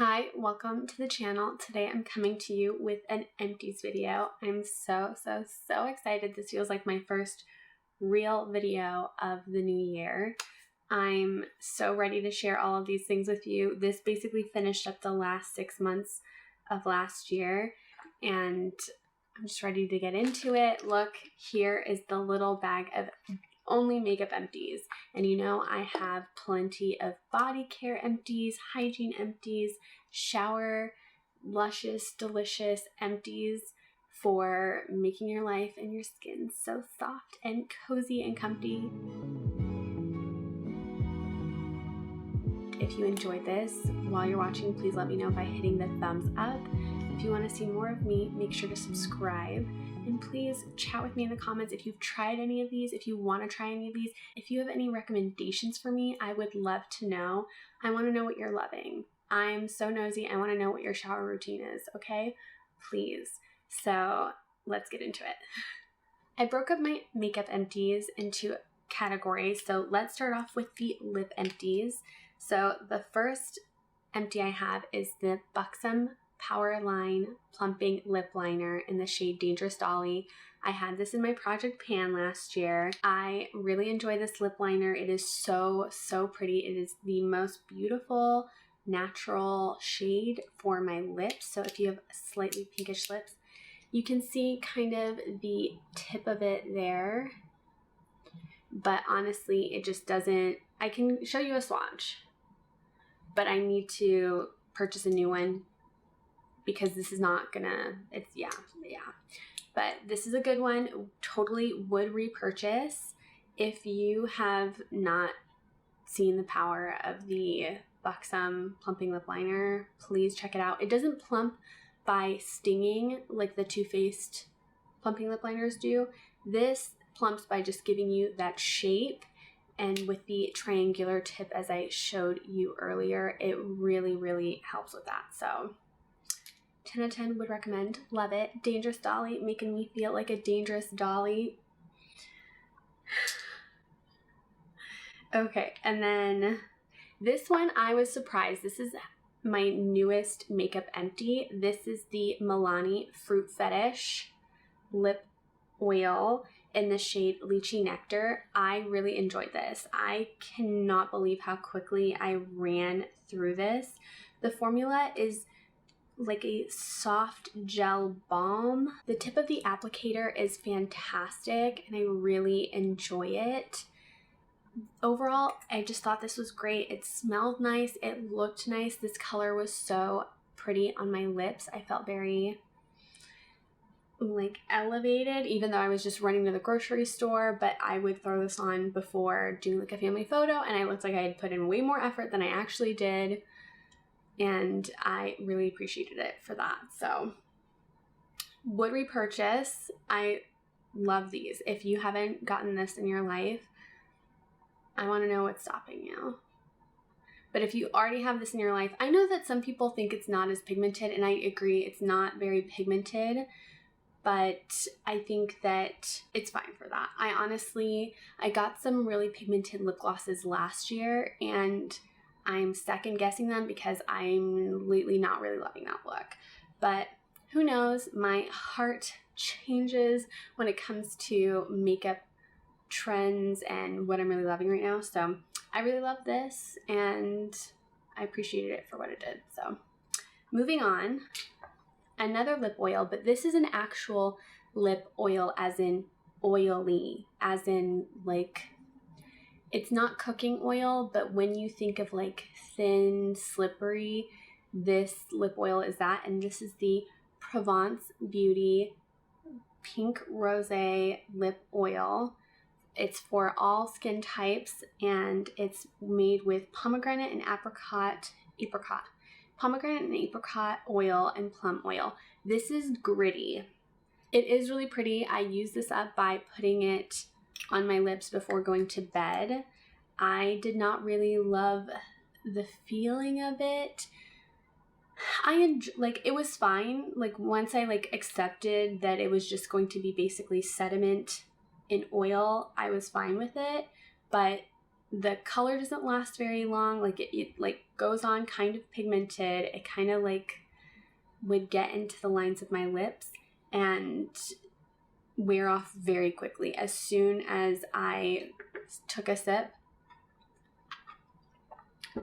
Hi, welcome to the channel. Today I'm coming to you with an empties video. I'm so excited. This feels like my first real video of the new year. I'm so ready to share all of these things with you. This basically finished up the last 6 months of last year and I'm just ready to get into it. Look, here is the little bag of only makeup empties, and you know I have plenty of Bodycare empties, Hygiene empties, shower luscious delicious empties for making your life and your skin so soft and cozy and comfy. If you enjoyed this while you're watching, please let me know by hitting the thumbs up. If you want to see more of me, make sure to subscribe. And please chat with me in the comments if you've tried any of these, if you want to try any of these. If you have any recommendations for me, I would love to know. I want to know what you're loving. I'm so nosy. I want to know what your shower routine is, okay? Please. So let's get into it. I broke up my makeup empties into categories. So let's start off with the lip empties. So the first empty I have is the Buxom Powerline Plumping Lip Liner in the shade Dangerous Dolly. I had this in my project pan last year. I really enjoy this lip liner. It is so pretty. It is the most beautiful natural shade for my lips. So if you have slightly pinkish lips, you can see kind of the tip of it there. But honestly, it just doesn't, I can show you a swatch, but I need to purchase a new one because this is not gonna, it's, yeah. But this is a good one. Totally would repurchase. If you have not seen the power of the Buxom Plumping Lip Liner, please check it out. It doesn't plump by stinging like the Too Faced plumping lip liners do. This plumps by just giving you that shape, and with the triangular tip as I showed you earlier, it really helps with that. So 10 out of 10 would recommend. Love it. Dangerous Dolly, making me feel like a dangerous dolly. Okay, and then this one I was surprised. This is my newest makeup empty. This is the Milani Fruit Fetish Lip Oil in the shade Lychee Nectar. I really enjoyed this. I cannot believe how quickly I ran through this. The formula is like a soft gel balm. The tip of the applicator is fantastic and I really enjoy it. Overall, I just thought this was great. It smelled nice. It looked nice. This color was so pretty on my lips. I felt very like elevated, even though I was just running to the grocery store, but I would throw this on before doing like a family photo and I looked like I had put in way more effort than I actually did. And I really appreciated it for that. So would repurchase. I love these. If you haven't gotten this in your life, I want to know what's stopping you. But if you already have this in your life, I know that some people think it's not as pigmented, and I agree, it's not very pigmented, but I think that it's fine for that. I got some really pigmented lip glosses last year, and I'm second guessing them because I'm lately not really loving that look. But who knows, my heart changes when it comes to makeup trends and what I'm really loving right now. So I really love this and I appreciated it for what it did. So moving on, another lip oil, but this is an actual lip oil as in oily, as in like, it's not cooking oil, but when you think of like thin, slippery, this lip oil is that. And this is the Provence Beauty Pink Rosé Lip Oil. It's for all skin types and it's made with pomegranate and pomegranate and apricot oil and plum oil. This is gritty. It is really pretty. I use this up by putting it on my lips before going to bed. I did not really love the feeling of it. It was fine. Like once I accepted that it was just going to be basically sediment in oil, I was fine with it. But the color doesn't last very long. Like it like goes on kind of pigmented. It kind of like would get into the lines of my lips and wear off very quickly. As soon as I took a sip,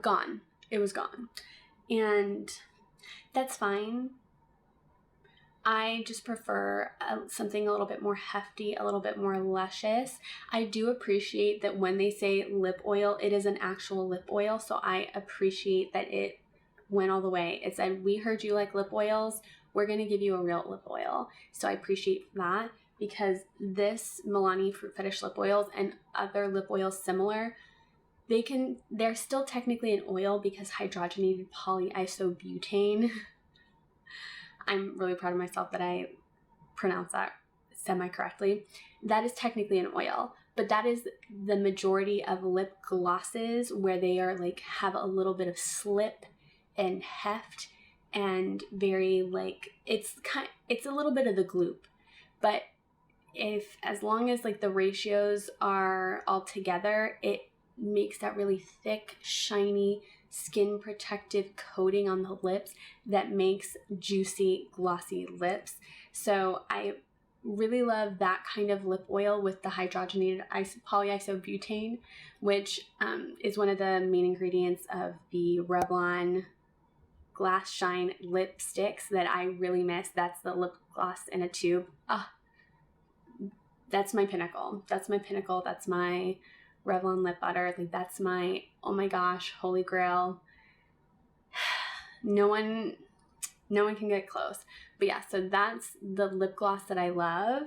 gone. It was gone. And that's fine. I just prefer something a little bit more hefty, a little bit more luscious. I do appreciate that when they say lip oil, it is an actual lip oil. So I appreciate that it went all the way. It said, we heard you like lip oils. We're going to give you a real lip oil. So I appreciate that, because this Milani Fruit Fetish lip oils and other lip oils similar, they're still technically an oil because hydrogenated polyisobutane. I'm really proud of myself that I pronounced that semi-correctly. That is technically an oil, but that is the majority of lip glosses where they are like have a little bit of slip and heft and very like it's a little bit of the gloop. But as long as like the ratios are all together, it makes that really thick, shiny, skin protective coating on the lips that makes juicy, glossy lips. So I really love that kind of lip oil with the hydrogenated polyisobutane, which is one of the main ingredients of the Revlon Glass Shine lipsticks that I really miss. That's the lip gloss in a tube. That's my pinnacle. That's my pinnacle. That's my Revlon lip butter. Like that's my, oh my gosh, holy grail. No one can get close. But yeah, so that's the lip gloss that I love.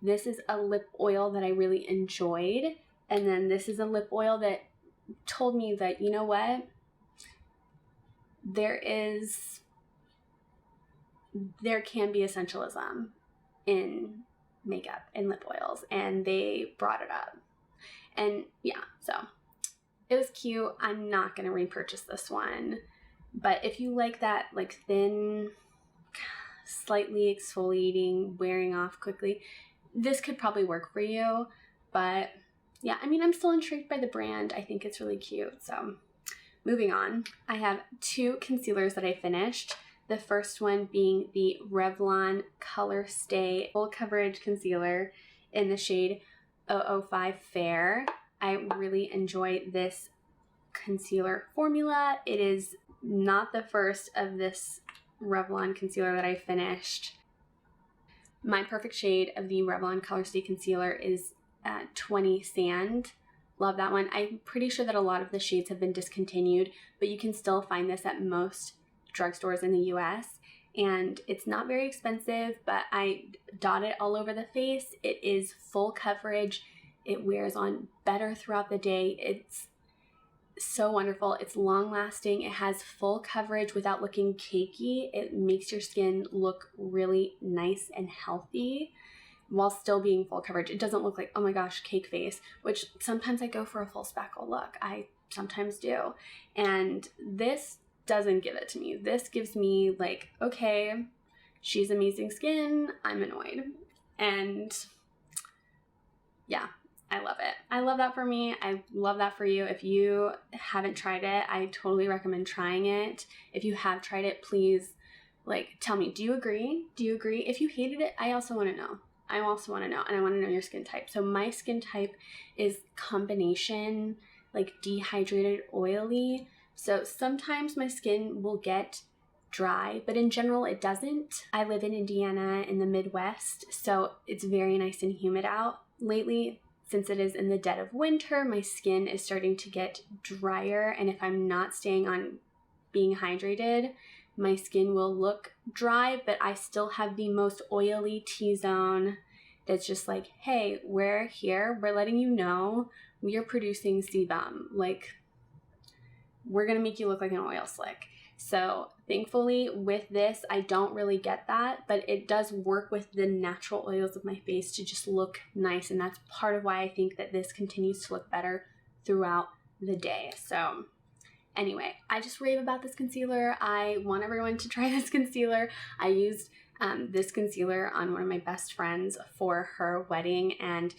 This is a lip oil that I really enjoyed. And then this is a lip oil that told me that, you know what? There can be essentialism in makeup and lip oils, and they brought it up. And yeah, so it was cute. I'm not going to repurchase this one. But if you like that like thin, slightly exfoliating, wearing off quickly, this could probably work for you. But yeah, I mean, I'm still intrigued by the brand. I think it's really cute. So moving on, I have two concealers that I finished. The first one being the Revlon Colorstay Full Coverage Concealer in the shade 005 Fair. I really enjoy this concealer formula. It is not the first of this Revlon concealer that I finished. My perfect shade of the Revlon Colorstay concealer is 20 Sand. Love that one. I'm pretty sure that a lot of the shades have been discontinued, but you can still find this at most drugstores in the US. And it's not very expensive, but I dot it all over the face. It is full coverage. It wears on better throughout the day. It's so wonderful. It's long lasting. It has full coverage without looking cakey. It makes your skin look really nice and healthy while still being full coverage. It doesn't look like, oh my gosh, cake face, which sometimes I go for a full speckle look. I sometimes do. And this doesn't give it to me. This gives me like, okay, she's amazing skin. I'm annoyed. And yeah, I love it. I love that for me. I love that for you. If you haven't tried it, I totally recommend trying it. If you have tried it, please like tell me, do you agree? Do you agree? If you hated it, I also want to know. I also want to know, and I want to know your skin type. So my skin type is combination, like dehydrated oily. So sometimes my skin will get dry, but in general it doesn't. I live in Indiana in the Midwest, so it's very nice and humid out lately. Since it is in the dead of winter, my skin is starting to get drier, and if I'm not staying on being hydrated, my skin will look dry, but I still have the most oily T-zone that's just like, hey, we're here, we're letting you know we are producing sebum. Like, we're gonna make you look like an oil slick. So thankfully with this, I don't really get that, but it does work with the natural oils of my face to just look nice. And that's part of why I think that this continues to look better throughout the day. So anyway, I just rave about this concealer. I want everyone to try this concealer. I used this concealer on one of my best friends for her wedding, and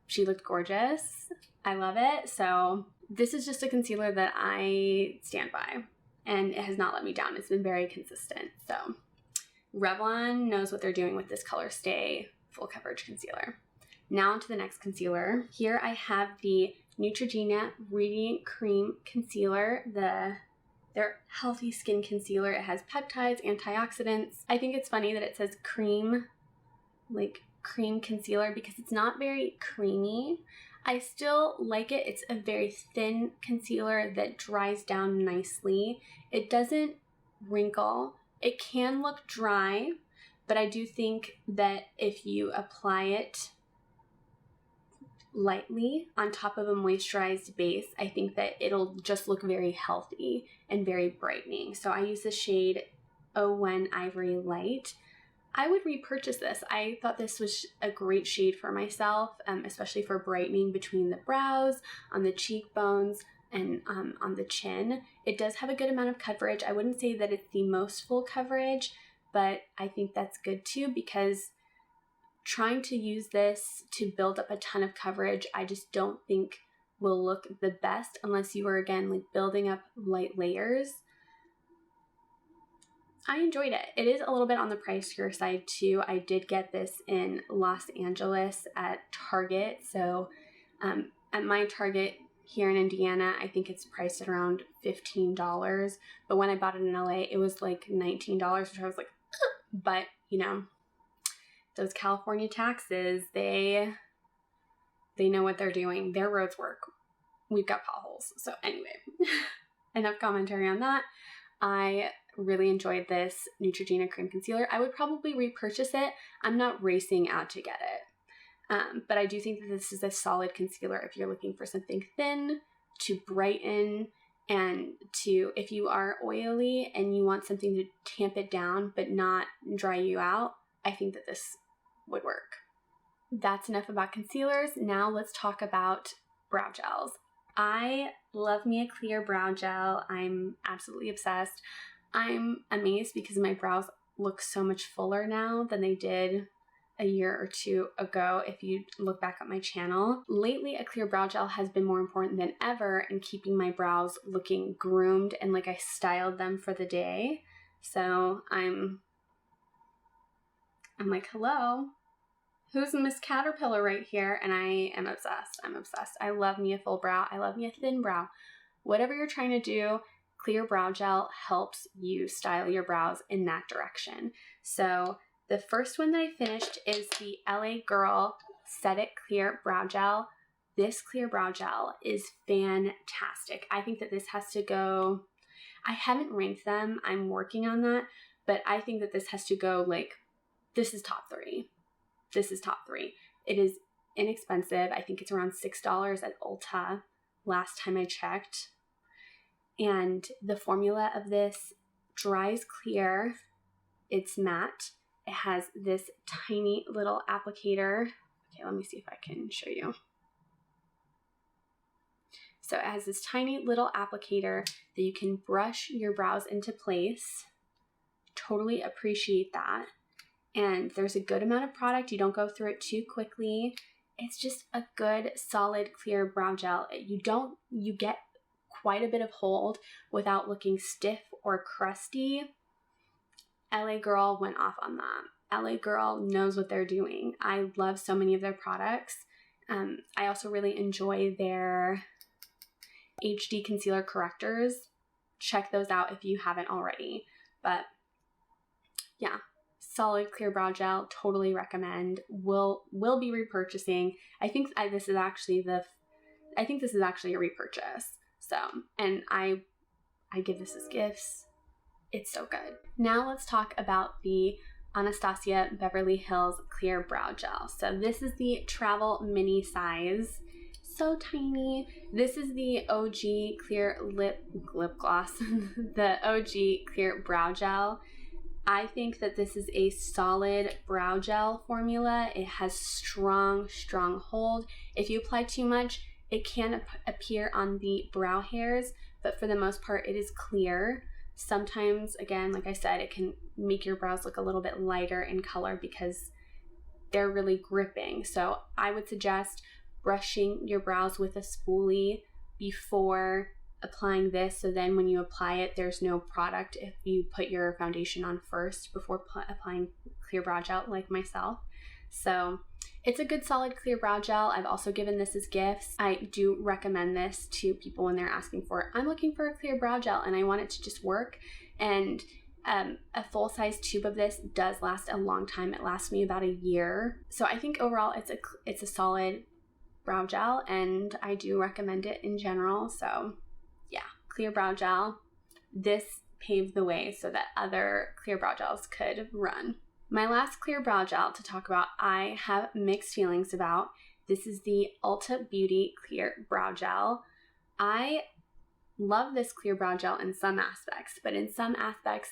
she looked gorgeous. I love it. So This is just a concealer that I stand by, and it has not let me down. It's been very consistent. So Revlon knows what they're doing with this Colorstay Full Coverage Concealer. Now onto the next concealer. Here I have the Neutrogena Radiant Cream Concealer, their healthy skin concealer. It has peptides, antioxidants. I think it's funny that it says cream, like cream concealer, because it's not very creamy. I still like it. It's a very thin concealer that dries down nicely. It doesn't wrinkle. It can look dry, but I do think that if you apply it lightly on top of a moisturized base, I think that it'll just look very healthy and very brightening. So I use the shade 01 Ivory Light. I would repurchase this. I thought this was a great shade for myself, especially for brightening between the brows, on the cheekbones, and on the chin. It does have a good amount of coverage. I wouldn't say that it's the most full coverage, but I think that's good too, because trying to use this to build up a ton of coverage, I just don't think will look the best unless you are, again, like building up light layers. I enjoyed it. It is a little bit on the pricier side too. I did get this in Los Angeles at Target. So at my Target here in Indiana, I think it's priced at around $15. But when I bought it in LA, it was like $19, which I was like, ugh. But you know, those California taxes, they know what they're doing. Their roads work. We've got potholes. So anyway, enough commentary on that. I really enjoyed this Neutrogena Cream Concealer. I would probably repurchase it. I'm not racing out to get it. But I do think that this is a solid concealer if you're looking for something thin to brighten, and to, if you are oily and you want something to tamp it down but not dry you out, I think that this would work. That's enough about concealers. Now let's talk about brow gels. I love me a clear brow gel. I'm absolutely obsessed. I'm amazed because my brows look so much fuller now than they did a year or two ago if you look back at my channel. Lately, a clear brow gel has been more important than ever in keeping my brows looking groomed and like I styled them for the day. So I'm like, hello, who's Miss Caterpillar right here? And I am obsessed. I'm obsessed. I love me a full brow. I love me a thin brow. Whatever you're trying to do, clear brow gel helps you style your brows in that direction. So the first one that I finished is the LA Girl Set It Clear Brow Gel. This clear brow gel is fantastic. I think that this has to go, I haven't ranked them. I'm working on that, but I think that this has to go like, this is top 3. This is top 3. It is inexpensive. I think it's around $6 at Ulta last time I checked. And the formula of this dries clear. It's matte. It has this tiny little applicator. Okay, let me see if I can show you. So it has this tiny little applicator that you can brush your brows into place. Totally appreciate that. And there's a good amount of product. You don't go through it too quickly. It's just a good, solid, clear brow gel. You get quite a bit of hold without looking stiff or crusty. LA Girl went off on that. LA Girl knows what they're doing. I love so many of their products. I also really enjoy their HD Concealer Correctors. Check those out if you haven't already. But yeah, solid clear brow gel. Totally recommend. Will be repurchasing. I think this is actually a repurchase. So, and I give this as gifts. It's so good. Now let's talk about the Anastasia Beverly Hills Clear Brow Gel. So this is the travel mini size. So tiny. This is the OG Clear lip gloss. The OG Clear Brow Gel. I think that this is a solid brow gel formula. It has strong hold. If you apply too much, it can appear on the brow hairs, but for the most part, it is clear. Sometimes, again, like I said, it can make your brows look a little bit lighter in color because they're really gripping. So I would suggest brushing your brows with a spoolie before applying this, so then when you apply it, there's no product if you put your foundation on first before applying clear brow gel like myself. So it's a good solid clear brow gel. I've also given this as gifts. I do recommend this to people when they're asking for it. I'm looking for a clear brow gel and I want it to just work. And a full-size tube of this does last a long time. It lasts me about a year. So I think overall it's a solid brow gel, and I do recommend it in general. So yeah, clear brow gel. This paved the way so that other clear brow gels could run. My last clear brow gel to talk about, I have mixed feelings about. This is the Ulta Beauty Clear Brow Gel. I love this clear brow gel in some aspects, but in some aspects,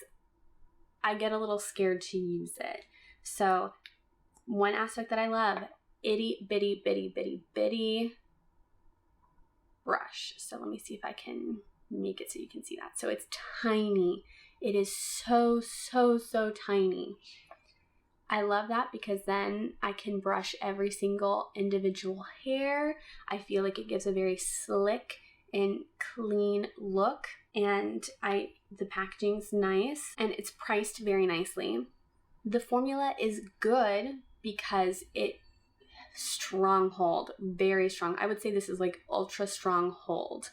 I get a little scared to use it. So one aspect that I love, itty bitty bitty bitty bitty brush. So let me see if I can make it so you can see that. So it's tiny. It is so tiny. I love that because then I can brush every single individual hair. I feel like it gives a very slick and clean look, and the packaging's nice and it's priced very nicely. The formula is good because it strong hold, very strong. I would say this is like ultra strong hold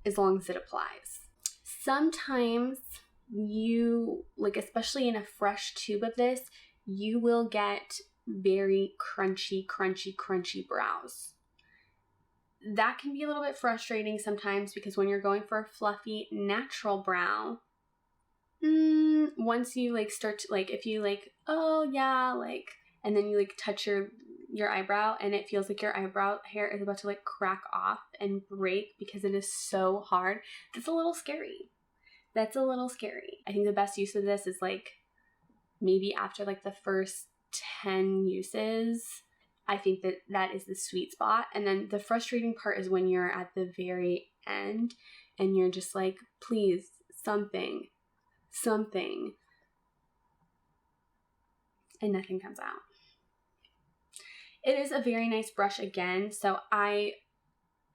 as long as it applies. Sometimes you, like especially in a fresh tube of this, you will get very crunchy brows. That can be a little bit frustrating sometimes because when you're going for a fluffy natural brow, once you like start to like, if you like, oh yeah, like, and then you like touch your eyebrow and it feels like your eyebrow hair is about to like crack off and break because it is so hard, that's a little scary. That's a little scary. I think the best use of this is like maybe after like the first 10 uses. I think that is the sweet spot. And then the frustrating part is when you're at the very end and you're just like, please, something, and nothing comes out. It is a very nice brush again. So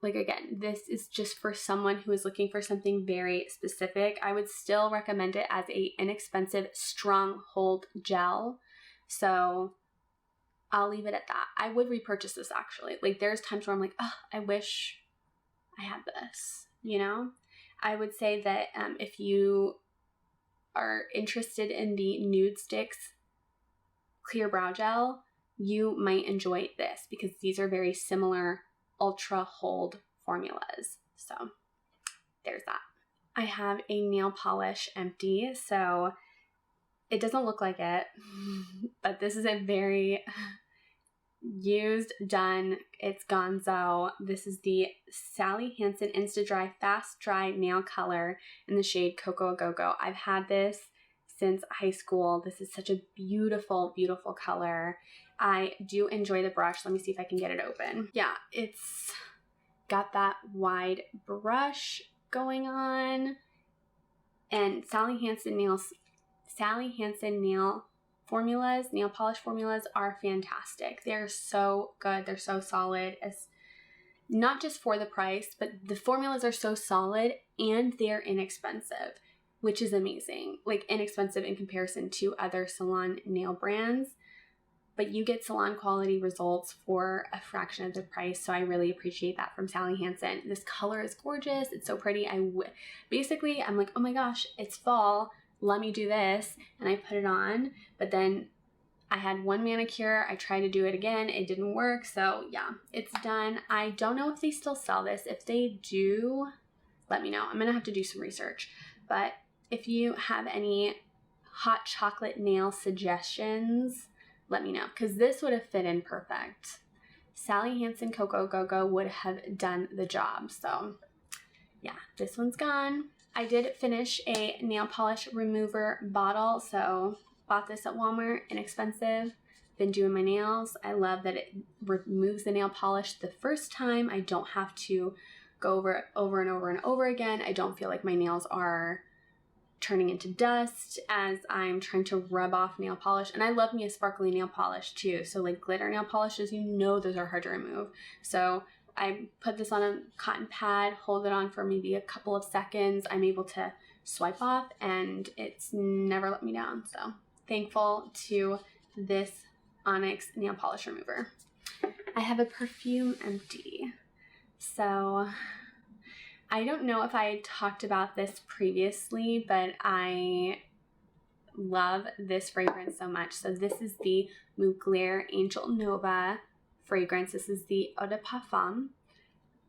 again, this is just for someone who is looking for something very specific. I would still recommend it as a inexpensive, strong hold gel. So I'll leave it at that. I would repurchase this actually. Like there's times where I'm like, oh, I wish I had this, you know? I would say that if you are interested in the Nude Sticks Clear Brow Gel, you might enjoy this because these are very similar ultra hold formulas. So there's that. I have a nail polish empty, so it doesn't look like it, but this is a very used, done, it's gonzo. This is the Sally Hansen Insta-Dri Fast Dry Nail Color in the shade Coco Go-Go. I've had this since high school. This is such a beautiful, beautiful color. I do enjoy the brush. Let me see if I can get it open. Yeah, it's got that wide brush going on, and Sally Hansen nail formulas, nail polish formulas are fantastic. They're so good. They're so solid. It's not just for the price, but the formulas are so solid and they're inexpensive, which is amazing. Like inexpensive in comparison to other salon nail brands, but you get salon quality results for a fraction of the price. So I really appreciate that from Sally Hansen. This color is gorgeous. It's so pretty. Basically, I'm like, oh my gosh, it's fall. Let me do this. And I put it on, but then I had one manicure. I tried to do it again. It didn't work. So yeah, it's done. I don't know if they still sell this. If they do, let me know. I'm going to have to do some research. But if you have any hot chocolate nail suggestions, let me know, because this would have fit in perfect. Sally Hansen Coco Go-Go would have done the job. So yeah, this one's gone. I did finish a nail polish remover bottle, so bought this at Walmart, inexpensive. Been doing my nails. I love that it removes the nail polish the first time. I don't have to go over it over and over and over again. I don't feel like my nails are turning into dust as I'm trying to rub off nail polish. And I love me a sparkly nail polish too. So like glitter nail polishes, you know those are hard to remove. So I put this on a cotton pad, hold it on for maybe a couple of seconds. I'm able to swipe off, and it's never let me down. So thankful to this Onyx nail polish remover. I have a Perfume Empty. So I don't know if I talked about this previously, but I love this fragrance so much. So this is the Mugler Angel Nova fragrance. This is the Eau de Parfum.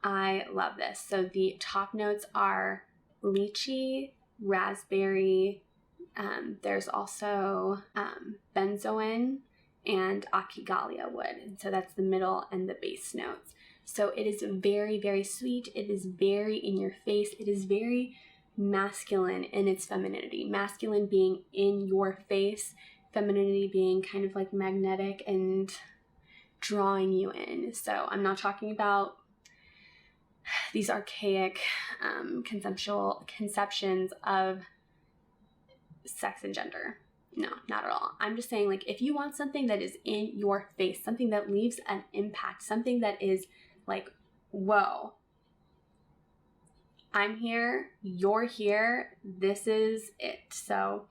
I love this. So the top notes are lychee, raspberry, there's also benzoin and Aquigalia wood. And so that's the middle and the base notes. So it is very, very sweet. It is very in your face. It is very masculine in its femininity. Masculine being in your face, femininity being kind of like magnetic and drawing you in. So I'm not talking about these archaic conceptual conceptions of sex and gender. No, not at all. I'm just saying, like, if you want something that is in your face, something that leaves an impact, something that is like, whoa, I'm here, you're here, this is it. So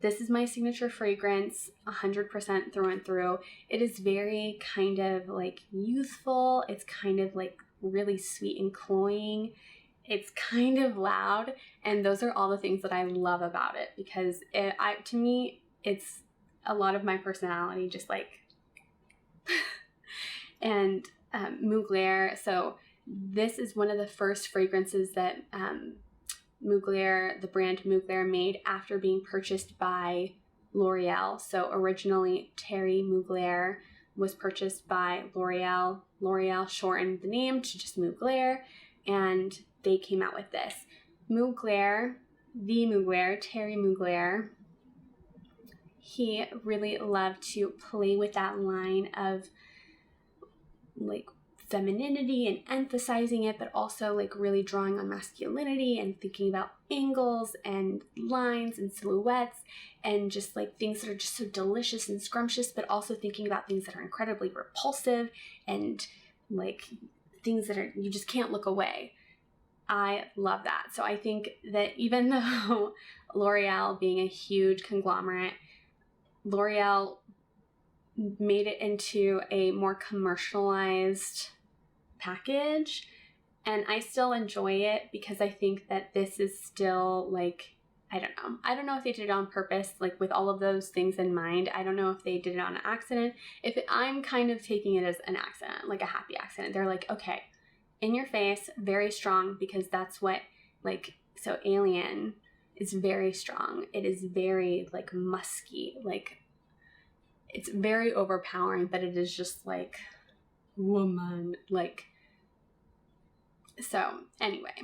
this is my signature fragrance, 100% through and through. It is very kind of like youthful. It's kind of like really sweet and cloying. It's kind of loud, and those are all the things that I love about it, because to me, it's a lot of my personality, just like, and Mugler. So this is one of the first fragrances that Mugler, the brand Mugler, made after being purchased by L'Oreal. So originally, Thierry Mugler was purchased by L'Oreal. L'Oreal shortened the name to just Mugler, and they came out with this. Mugler, Thierry Mugler, he really loved to play with that line of like femininity and emphasizing it, but also like really drawing on masculinity and thinking about angles and lines and silhouettes and just like things that are just so delicious and scrumptious, but also thinking about things that are incredibly repulsive and like things that are, you just can't look away. I love that. So I think that even though L'Oreal being a huge conglomerate, L'Oreal made it into a more commercialized package, and I still enjoy it because I think that this is still like, I don't know if they did it on purpose, like with all of those things in mind. I don't know if they did it on an accident. I'm kind of taking it as an accident, like a happy accident. They're like, okay, in your face, very strong, because that's what, like, so Alien is very strong. It is very like musky, like it's very overpowering, but it is just like woman, like. So anyway,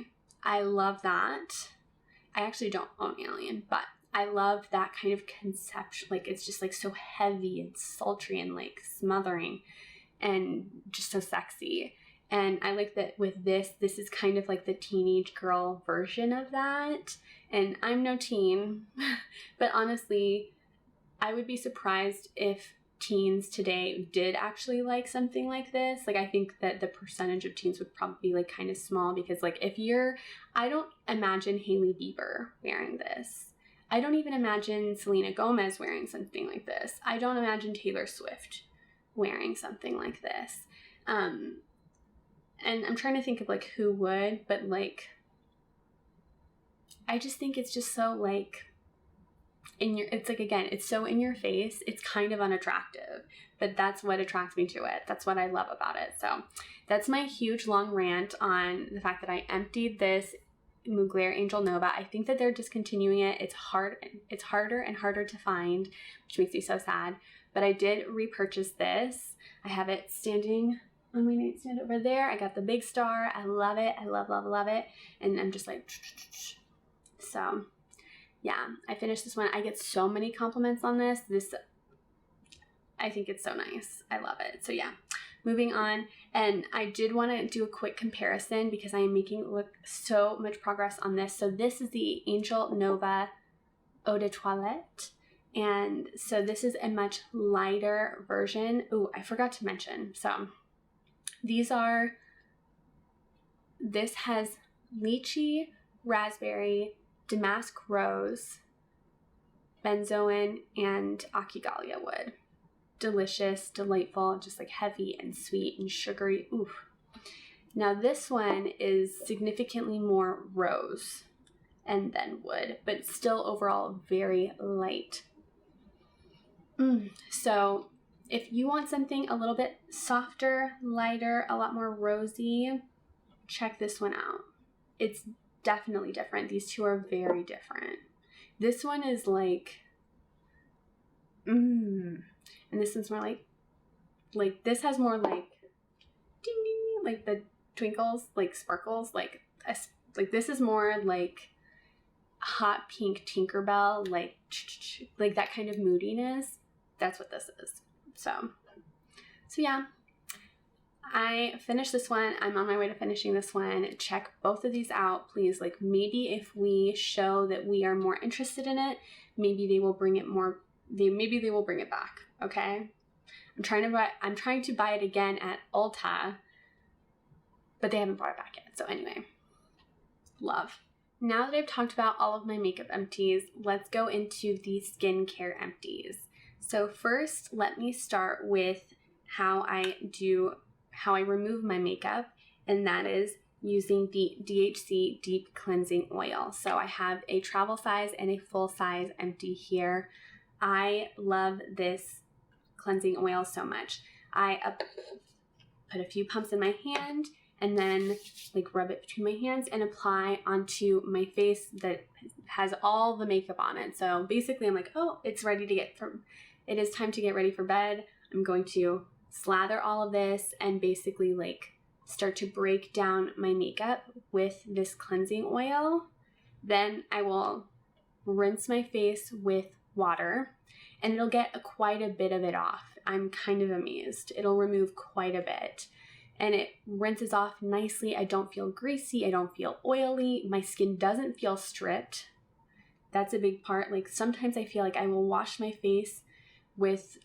I love that. I actually don't own Alien, but I love that kind of conception. Like it's just like so heavy and sultry and like smothering and just so sexy. And I like that with this is kind of like the teenage girl version of that. And I'm no teen, but honestly, I would be surprised if teens today did actually like something like this. Like I think that the percentage of teens would probably be like kind of small, because like I don't imagine Hailey Bieber wearing this. I don't even imagine Selena Gomez wearing something like this. I don't imagine Taylor Swift wearing something like this. And I'm trying to think of like who would, but like, I just think it's just so like it's like, again, it's so in your face. It's kind of unattractive, but that's what attracts me to it. That's what I love about it. So that's my huge long rant on the fact that I emptied this Mugler Angel Nova. I think that they're discontinuing it. It's harder and harder to find, which makes me so sad. But I did repurchase this. I have it standing on my nightstand over there. I got the big star. I love it. I love, love, love it. And I'm just like, so yeah, I finished this one. I get so many compliments on this. I think it's so nice. I love it. So yeah, moving on. And I did want to do a quick comparison because I am making so much progress on this. So this is the Angel Nova Eau de Toilette. And so this is a much lighter version. Oh, I forgot to mention. So these are This has lychee, raspberry, damask rose, benzoin, and akigalia wood. Delicious, delightful, just like heavy and sweet and sugary. Oof. Now this one is significantly more rose and then wood, but still overall very light. So if you want something a little bit softer, lighter, a lot more rosy, check this one out. It's definitely different. These two are very different. This one is like, and this one's more like this has more like, ding, ding, like the twinkles, like sparkles, like this is more like hot pink Tinkerbell, like that kind of moodiness. That's what this is. So yeah, I finished this one. I'm on my way to finishing this one. Check both of these out, please. Like maybe if we show that we are more interested in it, maybe they will bring it more. Maybe they will bring it back. Okay. I'm trying to buy it again at Ulta, but they haven't brought it back yet. So anyway, love. Now that I've talked about all of my makeup empties, let's go into the skincare empties. So first, let me start with how I remove my makeup, and that is using the DHC Deep Cleansing Oil. So I have a travel size and a full size empty here. I love this cleansing oil so much. I put a few pumps in my hand and then like rub it between my hands and apply onto my face that has all the makeup on it. So basically I'm like, oh, it is time to get ready for bed. I'm going to slather all of this and basically like start to break down my makeup with this cleansing oil. Then I will rinse my face with water and it'll get quite a bit of it off. I'm kind of amazed. It'll remove quite a bit and it rinses off nicely. I don't feel greasy. I don't feel oily. My skin doesn't feel stripped. That's a big part. Like sometimes I feel like I will wash my face with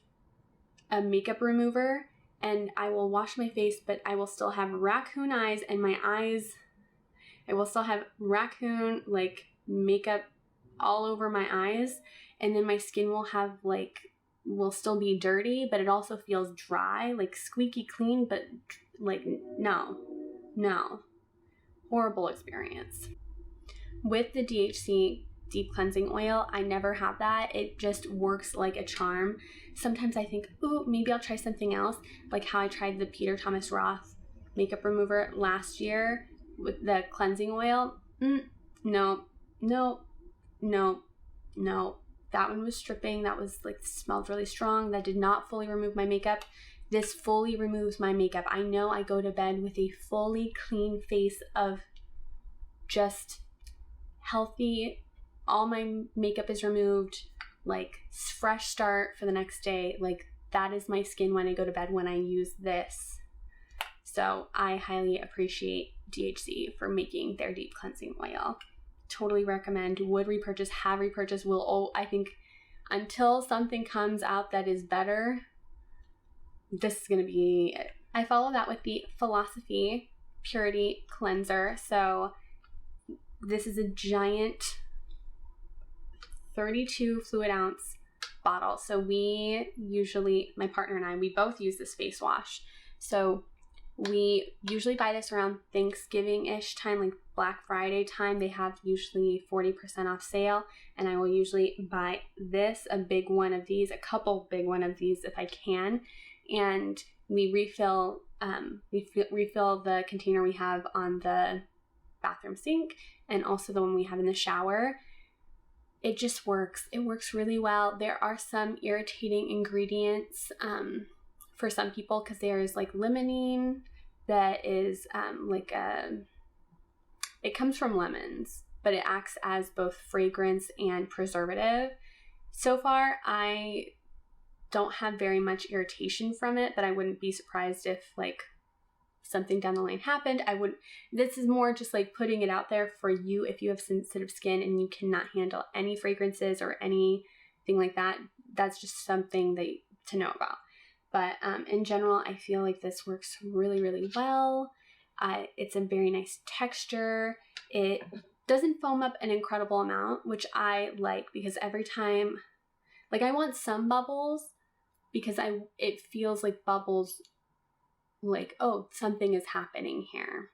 a makeup remover and I will wash my face, but I will still have raccoon eyes and my eyes, I will still have raccoon like makeup all over my eyes. And then my skin will still be dirty, but it also feels dry, like squeaky clean, but like, no, horrible experience. With the DHC Deep Cleansing Oil, I never have that. It just works like a charm. Sometimes I think, ooh, maybe I'll try something else, like how I tried the Peter Thomas Roth makeup remover last year with the cleansing oil. No. That one was stripping. That was like smelled really strong. That did not fully remove my makeup. This fully removes my makeup. I know I go to bed with a fully clean face of just healthy. All my makeup is removed, like fresh start for the next day. Like that is my skin when I go to bed when I use this. So I highly appreciate DHC for making their deep cleansing oil. Totally recommend. Would repurchase, have repurchase, I think until something comes out that is better, this is going to be it. I follow that with the Philosophy Purity Cleanser. So this is a giant 32 fluid ounce bottle. So we usually, my partner and I, we both use this face wash. So we usually buy this around Thanksgiving-ish time, like Black Friday time. They have usually 40% off sale, and I will usually buy this, a big one of these, a couple big one of these if I can, and we refill the container we have on the bathroom sink and also the one we have in the shower. It just works. It works really well. There are some irritating ingredients for some people because there's like limonene that is it comes from lemons, but it acts as both fragrance and preservative. So far, I don't have very much irritation from it, but I wouldn't be surprised if like something down the line happened. This is more just like putting it out there for you if you have sensitive skin and you cannot handle any fragrances or anything like that. That's just something to know about. But in general, I feel like this works really, really well. It's a very nice texture. It doesn't foam up an incredible amount, which I like, because every time, like, I want some bubbles, because it feels like bubbles, like, oh, something is happening here.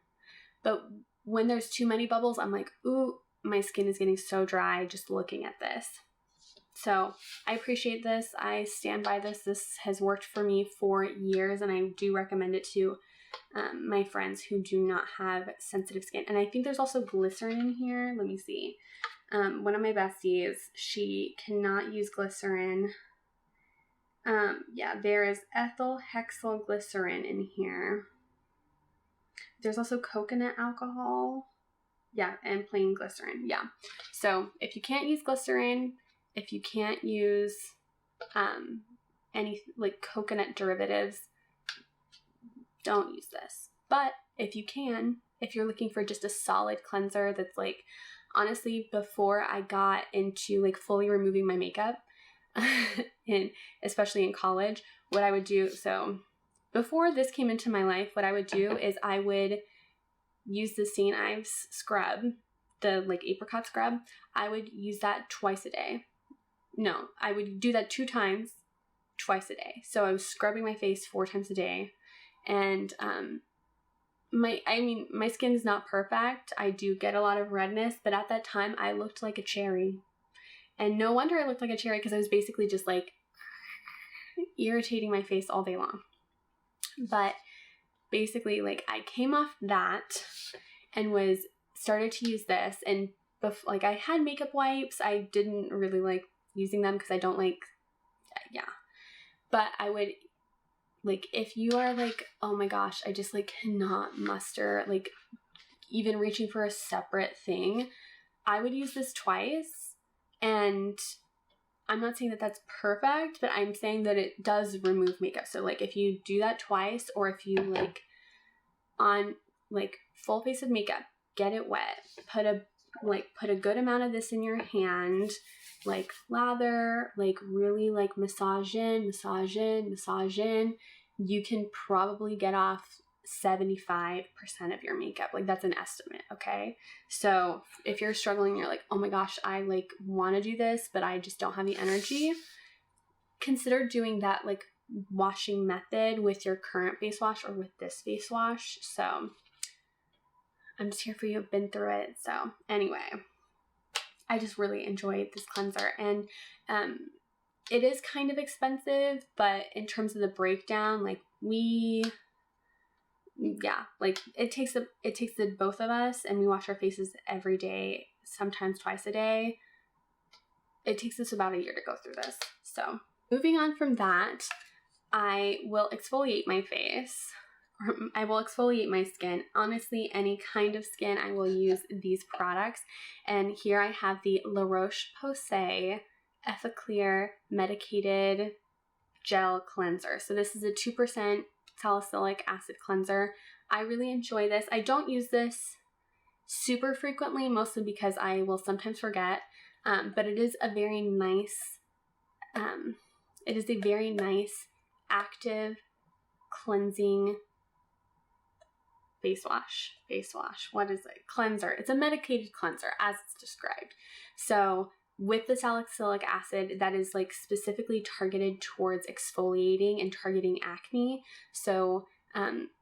But when there's too many bubbles, I'm like, ooh, my skin is getting so dry just looking at this. So I appreciate this. I stand by this. This has worked for me for years, and I do recommend it to my friends who do not have sensitive skin. And I think there's also glycerin in here. Let me see. One of my besties, she cannot use glycerin. Yeah, there is ethyl hexyl glycerin in here. There's also coconut alcohol. Yeah, and plain glycerin. Yeah. So if you can't use glycerin, if you can't use any like coconut derivatives, don't use this. But if you can, if you're looking for just a solid cleanser that's like, honestly, before I got into like fully removing my makeup, and especially in college, what I would do, so before this came into my life, what I would do is I would use the St. Ives scrub, the like apricot scrub. I would use that twice a day. No, I would do that 2 times, twice a day. So I was scrubbing my face 4 times a day. And my skin is not perfect. I do get a lot of redness, but at that time I looked like a cherry. And no wonder I looked like a cherry, because I was basically just like irritating my face all day long. But basically, like, I came off that and started to use this, and like, I had makeup wipes. I didn't really like using them because I don't like, yeah. But I would, like, if you are like, oh my gosh, I just like cannot muster like even reaching for a separate thing, I would use this twice. And I'm not saying that that's perfect, but I'm saying that it does remove makeup. So like, if you do that twice, or if you like on like full face of makeup, get it wet, put a good amount of this in your hand, like lather, like really like massage in, you can probably get off 75% of your makeup. Like, that's an estimate, okay? So if you're struggling, you're like, oh my gosh, I like want to do this, but I just don't have the energy, consider doing that like washing method with your current face wash or with this face wash. So I'm just here for you. I've been through it. So anyway, I just really enjoyed this cleanser, and it is kind of expensive, but in terms of the breakdown, like like it takes the both of us, and we wash our faces every day, sometimes twice a day. It takes us about a year to go through this. So moving on from that, I will exfoliate my face. I will exfoliate my skin. Honestly, any kind of skin, I will use these products. And here I have the Roche Posay Effaclear Medicated Gel Cleanser. So this is a 2% salicylic acid cleanser. I really enjoy this. I don't use this super frequently, mostly because I will sometimes forget, but it is a very nice, active, cleansing face wash. What is it? Cleanser. It's a medicated cleanser, as it's described. So with the salicylic acid, that is like specifically targeted towards exfoliating and targeting acne. So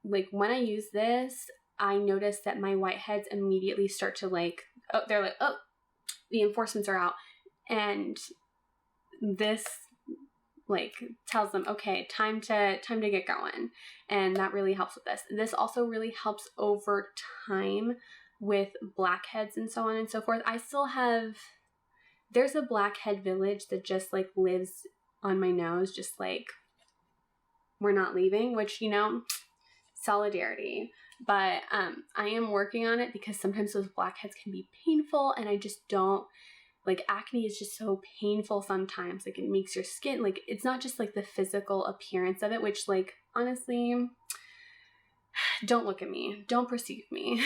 like when I use this, I notice that my whiteheads immediately start to like, oh, they're like, oh, the enforcements are out. And this like tells them, okay, time to get going. And that really helps with this. This also really helps over time with blackheads and so on and so forth. I still have, there's a blackhead village that just like lives on my nose, just like we're not leaving, which, you know, solidarity. But I am working on it, because sometimes those blackheads can be painful, and I just don't, like, acne is just so painful sometimes. Like, it makes your skin, like, it's not just like the physical appearance of it, which, like, honestly, don't look at me, don't perceive me.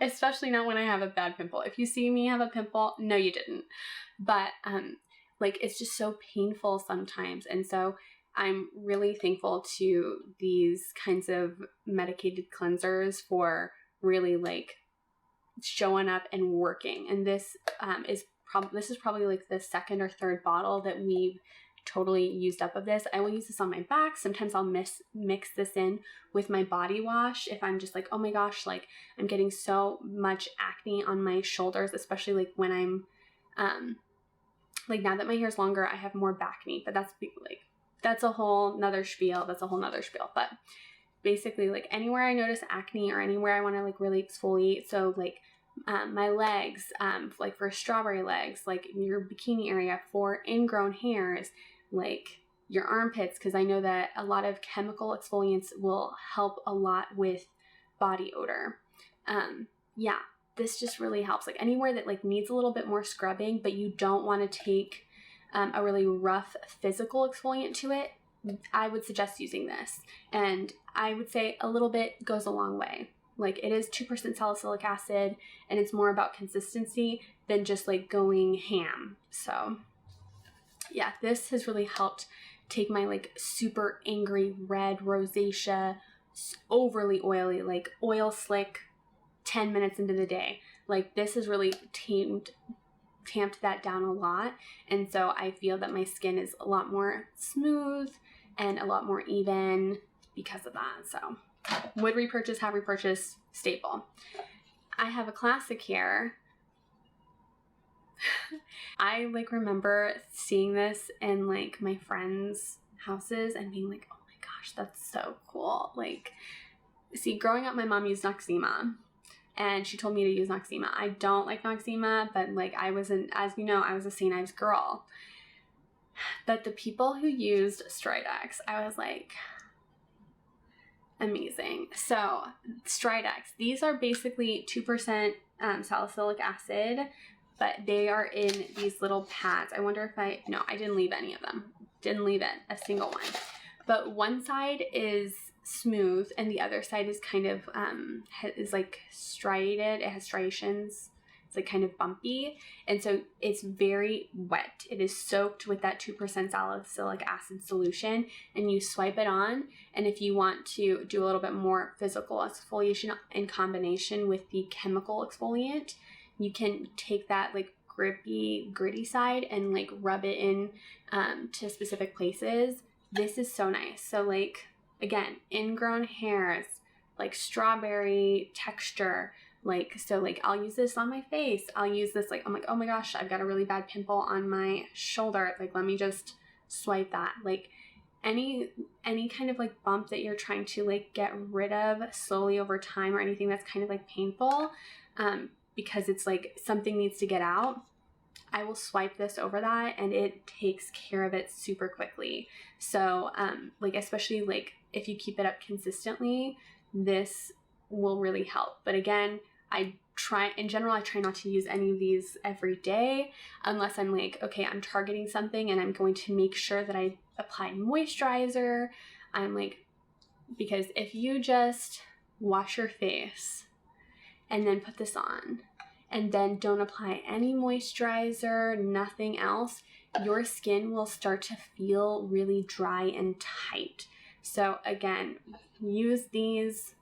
Especially not when I have a bad pimple. If you see me have a pimple, no, you didn't. But like, it's just so painful sometimes. And so I'm really thankful to these kinds of medicated cleansers for really like showing up and working. And this is probably like the second or third bottle that we've totally used up of this. I will use this on my back. Sometimes I'll mix this in with my body wash if I'm just like, oh my gosh, like I'm getting so much acne on my shoulders, especially like when I'm like now that my hair's longer, I have more back knee, but that's a whole nother spiel. But basically, like anywhere I notice acne or anywhere I want to like really exfoliate, so like my legs, like for strawberry legs, like in your bikini area, for ingrown hairs, like your armpits, because I know that a lot of chemical exfoliants will help a lot with body odor. Yeah, this just really helps. Like anywhere that like needs a little bit more scrubbing, but you don't want to take a really rough physical exfoliant to it, I would suggest using this. And I would say a little bit goes a long way. Like it is 2% salicylic acid, and it's more about consistency than just like going ham. So yeah, this has really helped take my like super angry red rosacea, overly oily, like oil slick 10 minutes into the day. Like this has really tamped that down a lot. And so I feel that my skin is a lot more smooth and a lot more even because of that. So would repurchase, have repurchased, staple. I have a classic here. I like remember seeing this in like my friends' houses and being like, oh my gosh, that's so cool. Like, see, growing up, my mom used Noxzema. And she told me to use Noxzema. I don't like Noxzema, but like as you know, I was a St. Ives girl. But the people who used Stridex, I was like, amazing. So Stridex, these are basically 2% salicylic acid, but they are in these little pads. I wonder if I didn't leave any of them. Didn't leave a single one. But one side is smooth and the other side is kind of is like striated. It has striations. It's like kind of bumpy, and so it's very wet. It is soaked with that 2% salicylic acid solution, and you swipe it on. And if you want to do a little bit more physical exfoliation in combination with the chemical exfoliant, you can take that like gritty side and like rub it in to specific places. This is so nice. So like, again, ingrown hairs, like strawberry texture, like, so like I'll use this on my face. I'll use this like, I'm like, oh my gosh, I've got a really bad pimple on my shoulder. Like, let me just swipe that. Like any kind of like bump that you're trying to like get rid of slowly over time, or anything that's kind of like painful, because it's like something needs to get out, I will swipe this over that and it takes care of it super quickly. So like, especially like if you keep it up consistently, this will really help. But again, I try not to use any of these every day unless I'm like, okay, I'm targeting something and I'm going to make sure that I apply moisturizer. I'm like, because if you just wash your face and then put this on and then don't apply any moisturizer, nothing else, your skin will start to feel really dry and tight. So again, use these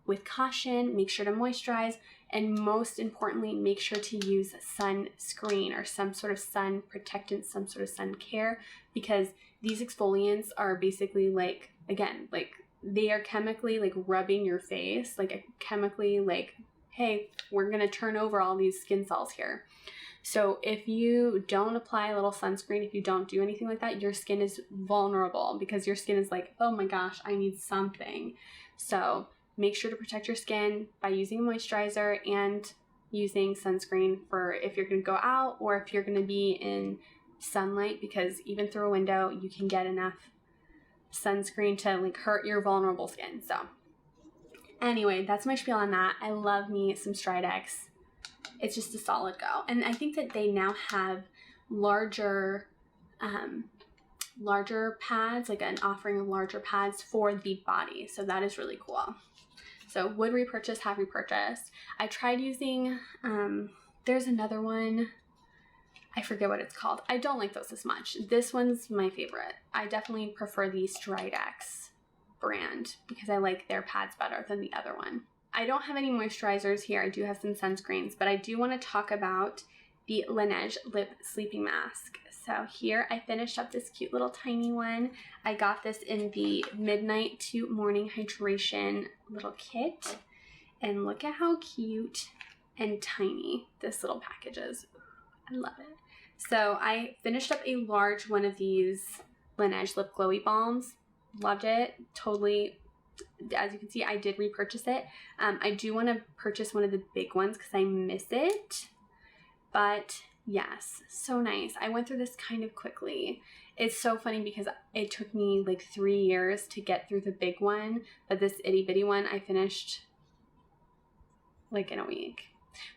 with caution, make sure to moisturize, and most importantly, make sure to use sunscreen or some sort of sun protectant, some sort of sun care, because these exfoliants are basically like, again, like they are chemically like rubbing your face, like chemically like, hey, we're gonna turn over all these skin cells here. So if you don't apply a little sunscreen, if you don't do anything like that, your skin is vulnerable because your skin is like, oh my gosh, I need something. So make sure to protect your skin by using a moisturizer and using sunscreen for if you're going to go out or if you're going to be in sunlight, because even through a window, you can get enough sunscreen to like hurt your vulnerable skin. So anyway, that's my spiel on that. I love me some Stridex. It's just a solid go. And I think that they now have larger pads, like an offering of larger pads for the body. So that is really cool. So would repurchase, have repurchased. I tried using, there's another one. I forget what it's called. I don't like those as much. This one's my favorite. I definitely prefer the Stridex brand because I like their pads better than the other one. I don't have any moisturizers here. I do have some sunscreens, but I do want to talk about the Laneige Lip Sleeping Mask. So here I finished up this cute little tiny one. I got this in the midnight to morning hydration little kit. And look at how cute and tiny this little package is. I love it. So I finished up a large one of these Laneige Lip Glowy Balms. Loved it. Totally. As you can see, I did repurchase it. I do want to purchase one of the big ones because I miss it. But yes, so nice. I went through this kind of quickly. It's so funny because it took me like 3 years to get through the big one, but this itty bitty one I finished like in a week.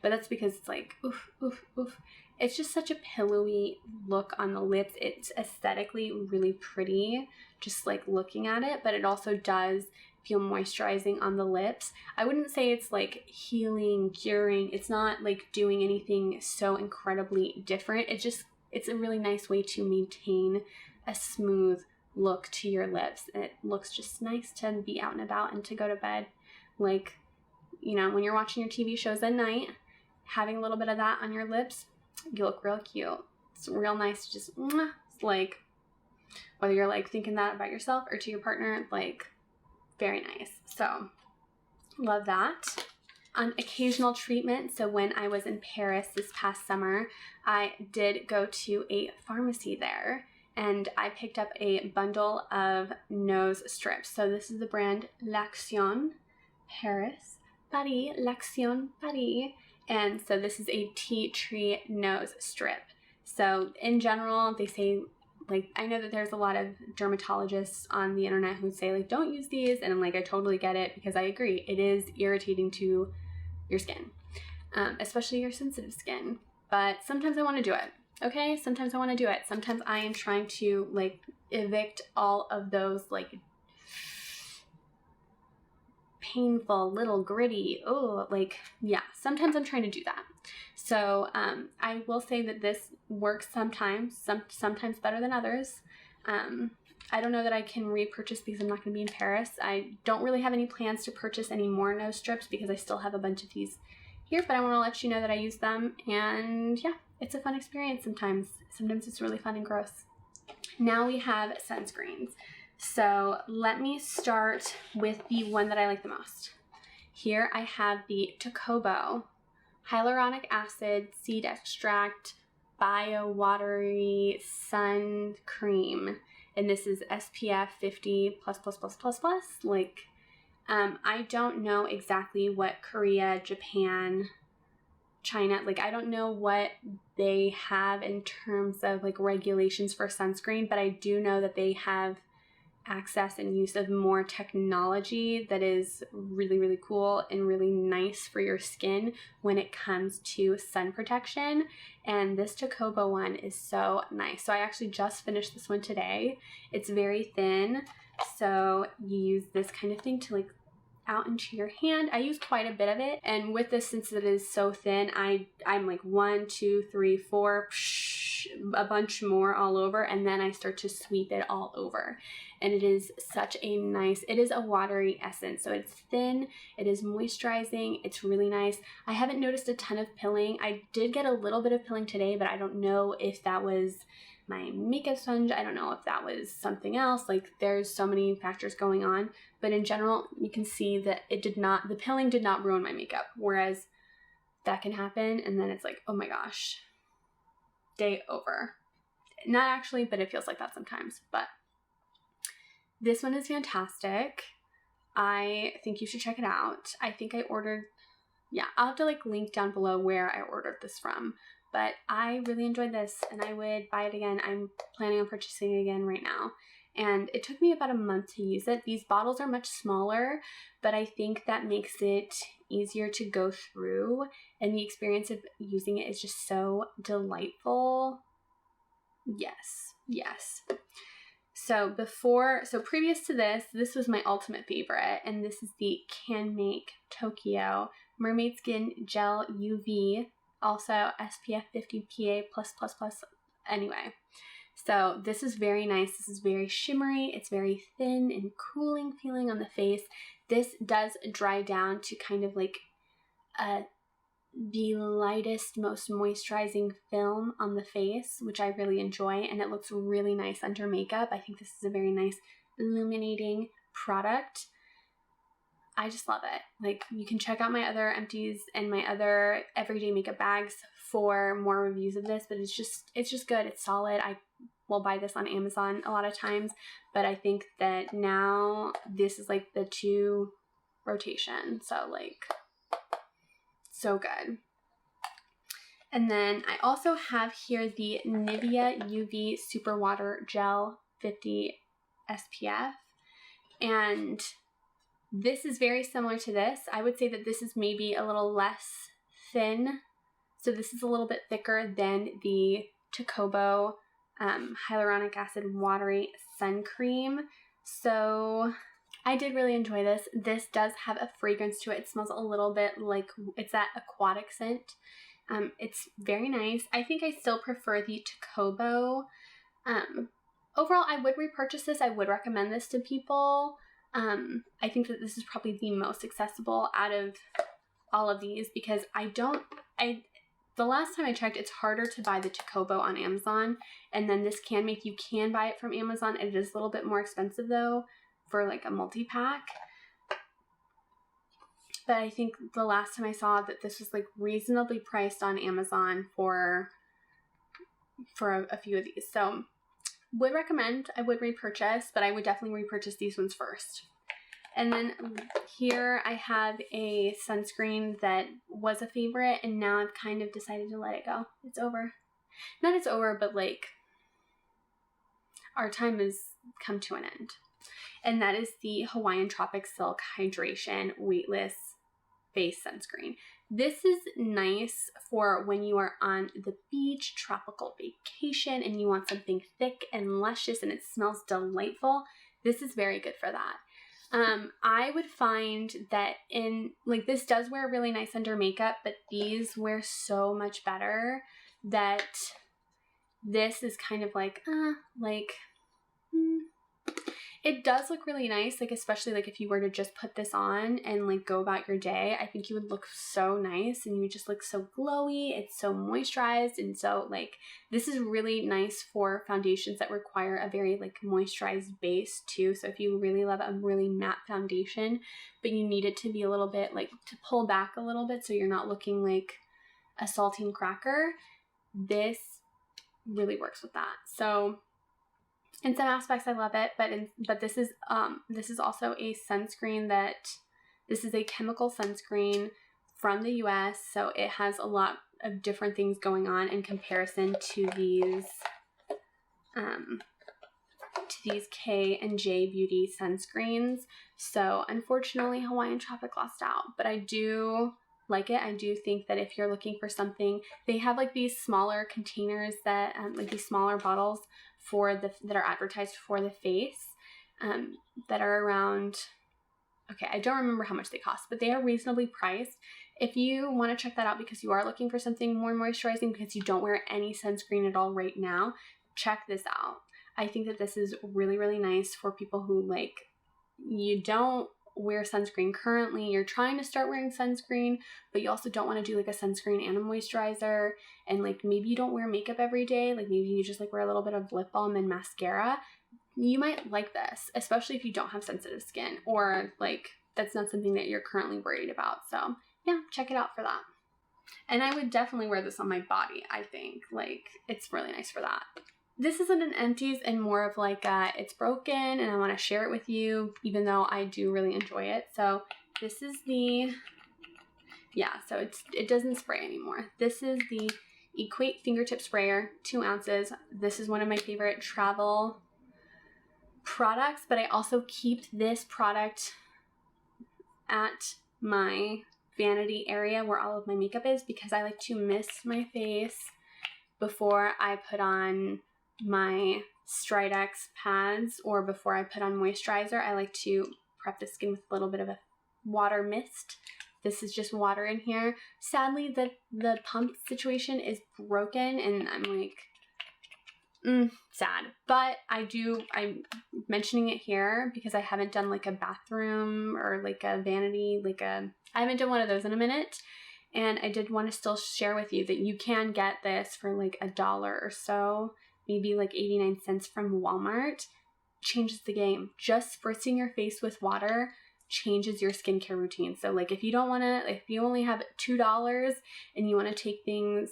But that's because it's like, oof, oof, oof. It's just such a pillowy look on the lips. It's aesthetically really pretty, just like looking at it, but it also does feel moisturizing on the lips. I wouldn't say it's like healing, curing. It's not like doing anything so incredibly different. It's a really nice way to maintain a smooth look to your lips. It looks just nice to be out and about and to go to bed. Like, you know, when you're watching your TV shows at night, having a little bit of that on your lips, you look real cute. It's real nice. Just it's like, whether you're like thinking that about yourself or to your partner, like very nice. So love that. On occasional treatment, so when I was in Paris this past summer, I did go to a pharmacy there and I picked up a bundle of nose strips. So this is the brand L'Action Paris, Paris, L'Action Paris. And so this is a tea tree nose strip. So in general, they say, like, I know that there's a lot of dermatologists on the internet who say, like, don't use these. And I'm like, I totally get it because I agree. It is irritating to your skin, especially your sensitive skin. But sometimes I want to do it. Okay? Sometimes I want to do it. Sometimes I am trying to, like, evict all of those, like, painful, little gritty, oh, like, yeah, sometimes I'm trying to do that. So I will say that this works sometimes, sometimes better than others. I don't know that I can repurchase because I'm not going to be in Paris. I don't really have any plans to purchase any more nose strips because I still have a bunch of these here, but I want to let you know that I use them, and yeah, it's a fun experience sometimes. Sometimes it's really fun and gross. Now we have sunscreens. So let me start with the one that I like the most. Here I have the Coco Hyaluronic Acid Seed Extract Bio Watery Sun Cream. And this is SPF 50+++++. Like, I don't know exactly what Korea, Japan, China, like, I don't know what they have in terms of like regulations for sunscreen, but I do know that they have access and use of more technology that is really, really cool and really nice for your skin when it comes to sun protection. And this Coco one is so nice. So I actually just finished this one today. It's very thin, so you use this kind of thing to like out into your hand. I use quite a bit of it, and with this, since it is so thin, I'm like 1, 2, 3, 4, a bunch more all over, and then I start to sweep it all over. And it is such a nice, it is a watery essence, so it's thin, it is moisturizing, it's really nice. I haven't noticed a ton of pilling. I did get a little bit of pilling today, but I don't know if that was my makeup sponge. I don't know if that was something else. Like, there's so many factors going on, but in general, you can see that the pilling did not ruin my makeup, whereas that can happen, and then it's like, oh my gosh, day over. Not actually, but it feels like that sometimes. But this one is fantastic. I think you should check it out. I think I ordered, yeah, I'll have to like link down below where I ordered this from. But I really enjoyed this and I would buy it again. I'm planning on purchasing it again right now. And it took me about a month to use it. These bottles are much smaller, but I think that makes it easier to go through. And the experience of using it is just so delightful. Yes, yes. So previous to this, this was my ultimate favorite. And this is the Can Make Tokyo Mermaid Skin Gel UV also SPF 50 PA+++. Anyway, so this is very nice. This is very shimmery. It's very thin and cooling feeling on the face. This does dry down to kind of like the lightest, most moisturizing film on the face, which I really enjoy, and it looks really nice under makeup. I think this is a very nice illuminating product. I just love it. Like, you can check out my other empties and my other everyday makeup bags for more reviews of this, but it's just good. It's solid. I will buy this on Amazon a lot of times, but I think that now this is like the 2 rotation. So like, so good. And then I also have here the Nivea UV Super Water Gel 50 SPF, and this is very similar to this. I would say that this is maybe a little less thin, so this is a little bit thicker than the Coco hyaluronic acid watery sun cream. So I did really enjoy this. This does have a fragrance to it. It smells a little bit like, it's that aquatic scent. It's very nice. I think I still prefer the Coco. Overall, I would repurchase this. I would recommend this to people. I think that this is probably the most accessible out of all of these, because the last time I checked, it's harder to buy the Coco on Amazon, and then this you can buy it from Amazon. It is a little bit more expensive though, for like a multi-pack. But I think the last time I saw that this was like reasonably priced on Amazon for a few of these. So would recommend, I would repurchase, but I would definitely repurchase these ones first. And then here I have a sunscreen that was a favorite, and now I've kind of decided to let it go. It's over. Not it's over, but like our time has come to an end. And that is the Hawaiian Tropic Silk Hydration Weightless Face Sunscreen. This is nice for when you are on the beach, tropical vacation, and you want something thick and luscious and it smells delightful. This is very good for that. I would find that this does wear really nice under makeup, but these wear so much better that this is kind of like, it does look really nice, like especially like if you were to just put this on and like go about your day, I think you would look so nice and you would just look so glowy. It's so moisturized, and so like this is really nice for foundations that require a very like moisturized base too. So if you really love a really matte foundation, but you need it to be a little bit like to pull back a little bit so you're not looking like a saltine cracker, this really works with that. So in some aspects I love it, but this is also a sunscreen this is a chemical sunscreen from the US, so it has a lot of different things going on in comparison to these K and J Beauty sunscreens. So unfortunately Hawaiian Tropic lost out, but I do like it. I do think that if you're looking for something, they have like these smaller containers that like these smaller bottles that are advertised for the face, that are around, okay, I don't remember how much they cost, but they are reasonably priced. If you want to check that out because you are looking for something more moisturizing because you don't wear any sunscreen at all right now, check this out. I think that this is really, really nice for people who like, you don't wear sunscreen currently, you're trying to start wearing sunscreen, but you also don't want to do like a sunscreen and a moisturizer, and like maybe you don't wear makeup every day, like maybe you just like wear a little bit of lip balm and mascara. You might like this, especially if you don't have sensitive skin, or like that's not something that you're currently worried about. So yeah, check it out for that. And I would definitely wear this on my body. I think like it's really nice for that. This isn't an empties and more of like it's broken and I want to share it with you, even though I do really enjoy it. So this is the, yeah, so it doesn't spray anymore. This is the Equate Fingertip Sprayer, 2 ounces. This is one of my favorite travel products, but I also keep this product at my vanity area where all of my makeup is, because I like to mist my face before I put on my Stridex pads or before I put on moisturizer. I like to prep the skin with a little bit of a water mist This is just water in here. Sadly, the pump situation is broken, and I'm like, sad. But I'm mentioning it here because I haven't done like a bathroom or like a vanity, I haven't done one of those in a minute. And I did want to still share with you that you can get this for like $1 or so, maybe like 89 cents from Walmart. Changes the game. Just spritzing your face with water changes your skincare routine. So like if you don't want to, if you only have $2 and you want to take your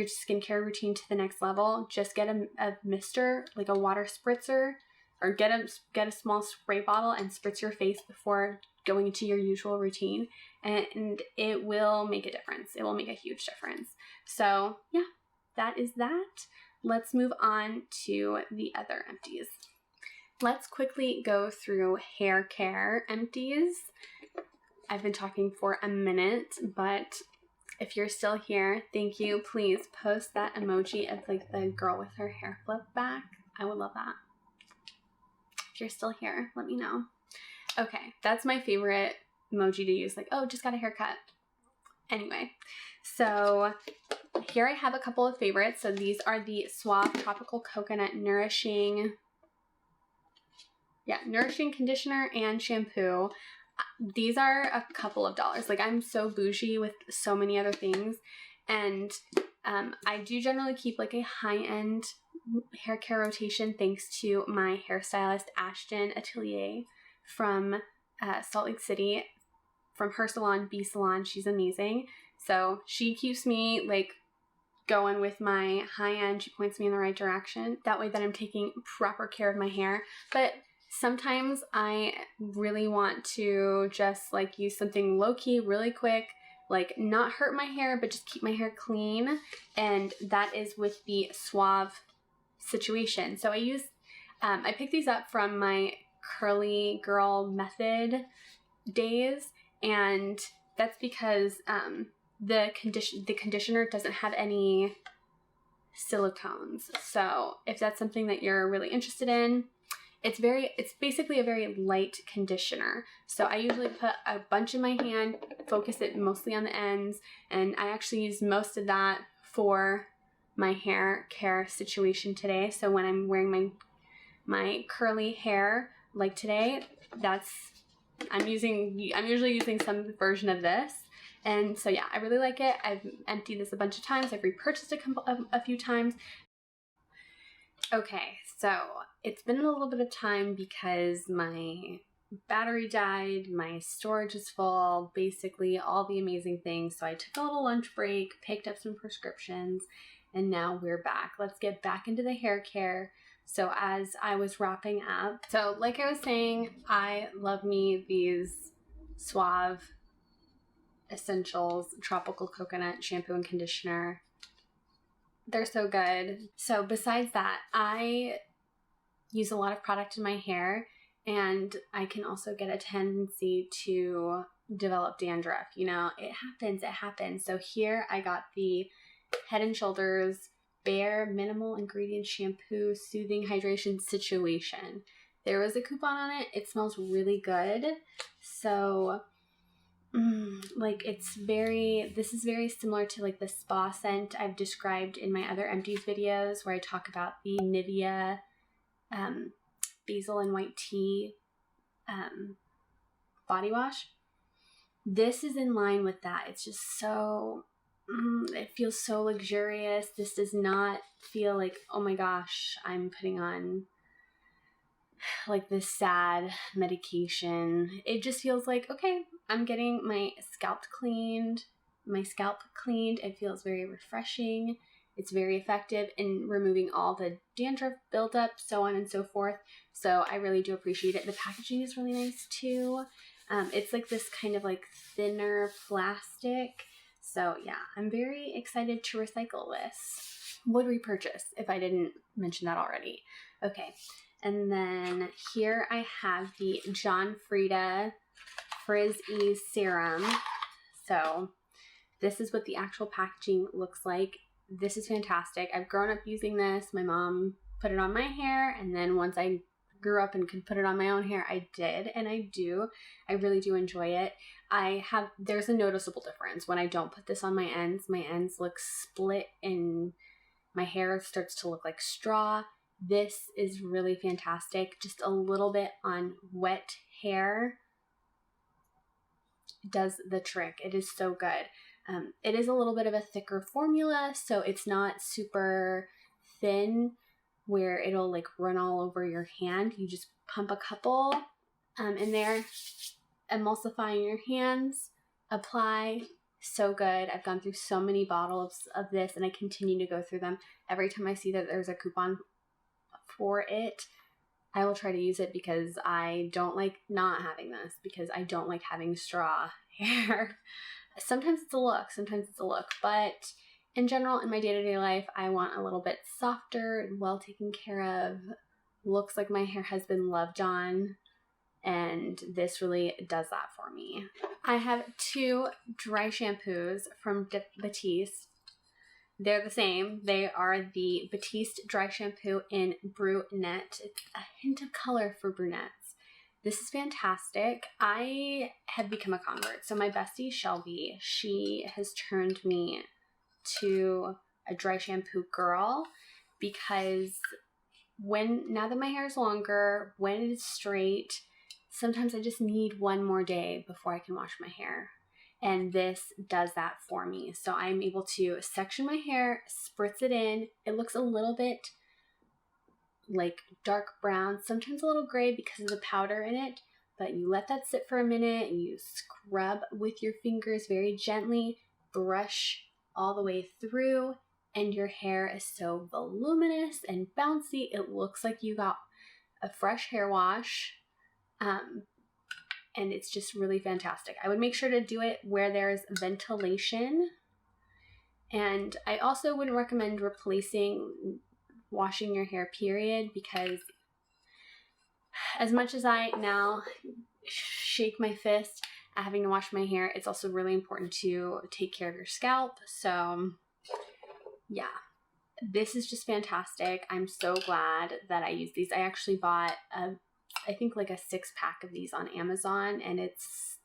skincare routine to the next level, just get a mister, like a water spritzer, or get a small spray bottle and spritz your face before going into your usual routine, and it will make a difference. It will make a huge difference. So yeah, that is that. Let's move on to the other empties. Let's quickly go through Haircare Empties. I've been talking for a minute, but if you're still here, thank you. Please post that emoji of like the girl with her hair flipped back. I would love that. If you're still here, let me know. Okay, that's my favorite emoji to use. Like, oh, just got a haircut. Anyway, so here I have a couple of favorites. So these are the Suave Tropical Coconut Nourishing conditioner and shampoo. These are a couple of dollars. Like, I'm so bougie with so many other things, and I do generally keep like a high-end hair care rotation thanks to my hairstylist Ashton Atelier from Salt Lake City, from her salon, B Salon. She's amazing. So she keeps me like going with my high-end. She points me in the right direction. That way that I'm taking proper care of my hair. But sometimes I really want to just like use something low-key really quick, like not hurt my hair, but just keep my hair clean. And that is with the Suave situation. So I picked these up from my curly girl method days, and that's because the conditioner doesn't have any silicones. So if that's something that you're really interested in, it's basically a very light conditioner. So I usually put a bunch in my hand, focus it mostly on the ends, and I actually use most of that for my hair care situation today. So when I'm wearing my curly hair like today, I'm usually using some version of this. And so yeah, I really like it. I've emptied this a bunch of times. I've repurchased a few times. Okay, so it's been a little bit of time because my battery died, my storage is full, basically all the amazing things. So I took a little lunch break, picked up some prescriptions, and now we're back. Let's get back into the hair care. So as I was wrapping up, so like I was saying, I love me these Suave Essentials Tropical Coconut Shampoo and Conditioner. They're so good. So besides that, I use a lot of product in my hair, and I can also get a tendency to develop dandruff. You know, it happens. So here I got the Head & Shoulders Bare Minimal Ingredient Shampoo Soothing Hydration Situation. There was a coupon on it. It smells really good. So like this is very similar to like the spa scent I've described in my other empties videos, where I talk about the Nivea basil and white tea body wash. This is in line with that. It's just so it feels so luxurious. This does not feel like, oh my gosh, I'm putting on like this sad medication. It just feels like, okay, I'm getting my scalp cleaned. It feels very refreshing. It's very effective in removing all the dandruff buildup, so on and so forth. So I really do appreciate it. The packaging is really nice too. It's like this kind of like thinner plastic. So yeah, I'm very excited to recycle this. Would repurchase if I didn't mention that already. Okay, and then here I have the John Frieda Frizz-Ease Serum. So this is what the actual packaging looks like. This is fantastic. I've grown up using this. My mom put it on my hair, and then once I grew up and could put it on my own hair, I did, and I do. I really do enjoy it. There's a noticeable difference when I don't put this on my ends. My ends look split and my hair starts to look like straw. This is really fantastic. Just a little bit on wet hair does the trick. It is so good. It is a little bit of a thicker formula, so it's not super thin where it'll like run all over your hand. You just pump a couple in there, emulsify in your hands, apply. So good. I've gone through so many bottles of this and I continue to go through them. Every time I see that there's a coupon for it, I will try to use it because I don't like not having this, because I don't like having straw hair. Sometimes it's a look, but in general, in my day-to-day life, I want a little bit softer and well taken care of. Looks like my hair has been loved on, and this really does that for me. I have 2 dry shampoos from Batiste. They're the same. They are the Batiste Dry Shampoo in Brunette. It's a hint of color for brunettes. This is fantastic. I have become a convert. So my bestie, Shelby, she has turned me to a dry shampoo girl, because now that my hair is longer, when it is straight, sometimes I just need one more day before I can wash my hair. And this does that for me. So I'm able to section my hair, spritz it in. It looks a little bit like dark brown, sometimes a little gray because of the powder in it, but you let that sit for a minute and you scrub with your fingers very gently, brush all the way through, and your hair is so voluminous and bouncy. It looks like you got a fresh hair wash. And it's just really fantastic. I would make sure to do it where there's ventilation. And I also wouldn't recommend washing your hair, period, because as much as I now shake my fist at having to wash my hair, it's also really important to take care of your scalp. So yeah, this is just fantastic. I'm so glad that I used these. I actually bought I think like a 6-pack of these on Amazon, and it's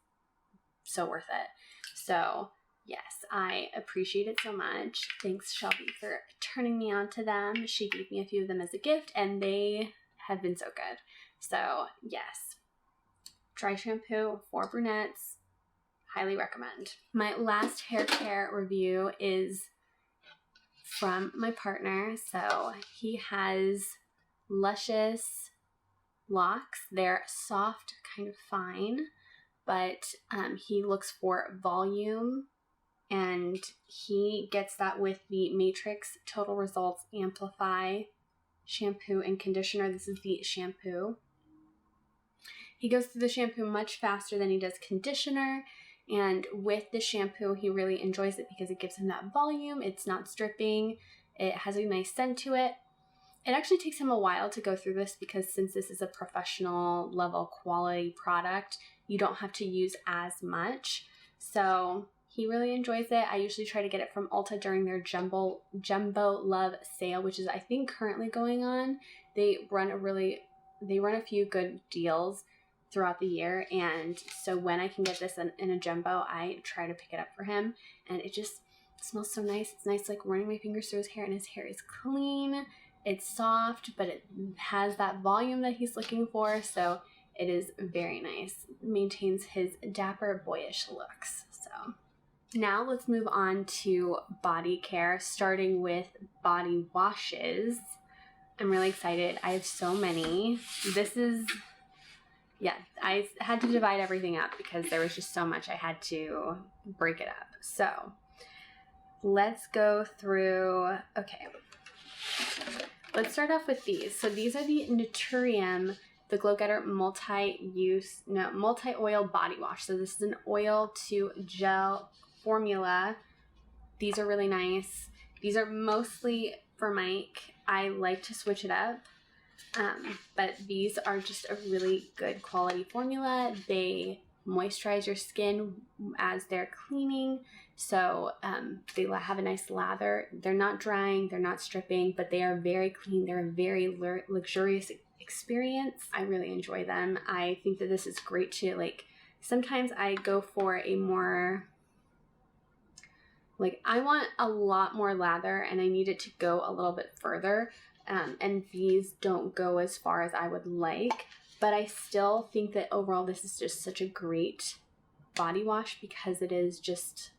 so worth it. So yes, I appreciate it so much. Thanks, Shelby, for turning me on to them. She gave me a few of them as a gift, and they have been so good. So yes, dry shampoo for brunettes, highly recommend. My last hair care review is from my partner. So he has luscious locks. They're soft, kind of fine, but he looks for volume, and he gets that with the Matrix Total Results Amplify shampoo and conditioner. This is the shampoo. He goes through the shampoo much faster than he does conditioner, and with the shampoo he really enjoys it because it gives him that volume. It's not stripping. It has a nice scent to it. It actually takes him a while to go through this because since this is a professional level quality product, you don't have to use as much. So he really enjoys it. I usually try to get it from Ulta during their Jumbo Love sale, which is I think currently going on. They run a few good deals throughout the year, and so when I can get this in a jumbo, I try to pick it up for him, and it just smells so nice. It's nice like running my fingers through his hair, and his hair is clean. It's soft, but it has that volume that he's looking for, so it is very nice. It maintains his dapper, boyish looks. So now let's move on to body care, starting with body washes. I'm really excited. I have so many. I had to divide everything up because there was just so much I had to break it up. So let's go through. Okay. Let's start off with these. So these are the Naturium, the Glow Getter multi-oil body wash. So this is an oil to gel formula. These are really nice. These are mostly for Mike. I like to switch it up. But these are just a really good quality formula. They moisturize your skin as they're cleaning. So they have a nice lather. They're not drying, they're not stripping, but they are very clean. They're very luxurious experience. I really enjoy them. I think that this is great to, like, sometimes I go for a more, like, I want a lot more lather and I need it to go a little bit further. And these don't go as far as I would like, but I still think that overall this is just such a great body wash because it is just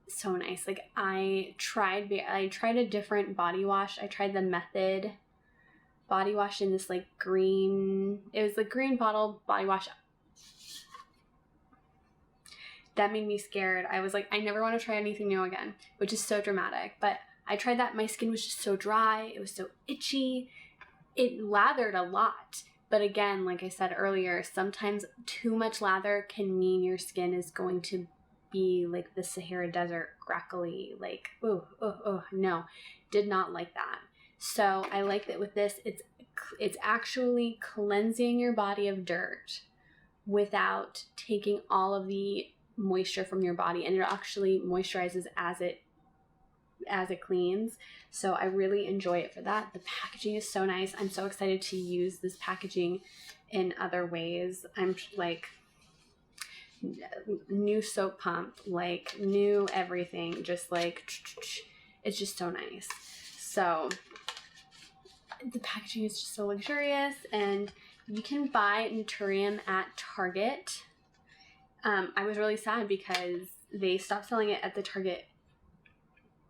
so nice. Like, I tried a different body wash. I tried the Method body wash in this like green, it was the green bottle body wash. That made me scared. I was like, I never want to try anything new again, which is so dramatic. But I tried that. My skin was just so dry. It was so itchy. It lathered a lot. But again, like I said earlier, sometimes too much lather can mean your skin is going to be like the Sahara Desert, crackly, like, no, did not like that. So I like that with this, it's actually cleansing your body of dirt without taking all of the moisture from your body, and it actually moisturizes as it cleans. So I really enjoy it for that. The packaging is so nice. I'm so excited to use this packaging in other ways. I'm like, new soap pump, like new everything, just like, it's just so nice. So the packaging is just so luxurious, and you can buy Naturium at Target. I was really sad because they stopped selling it at the Target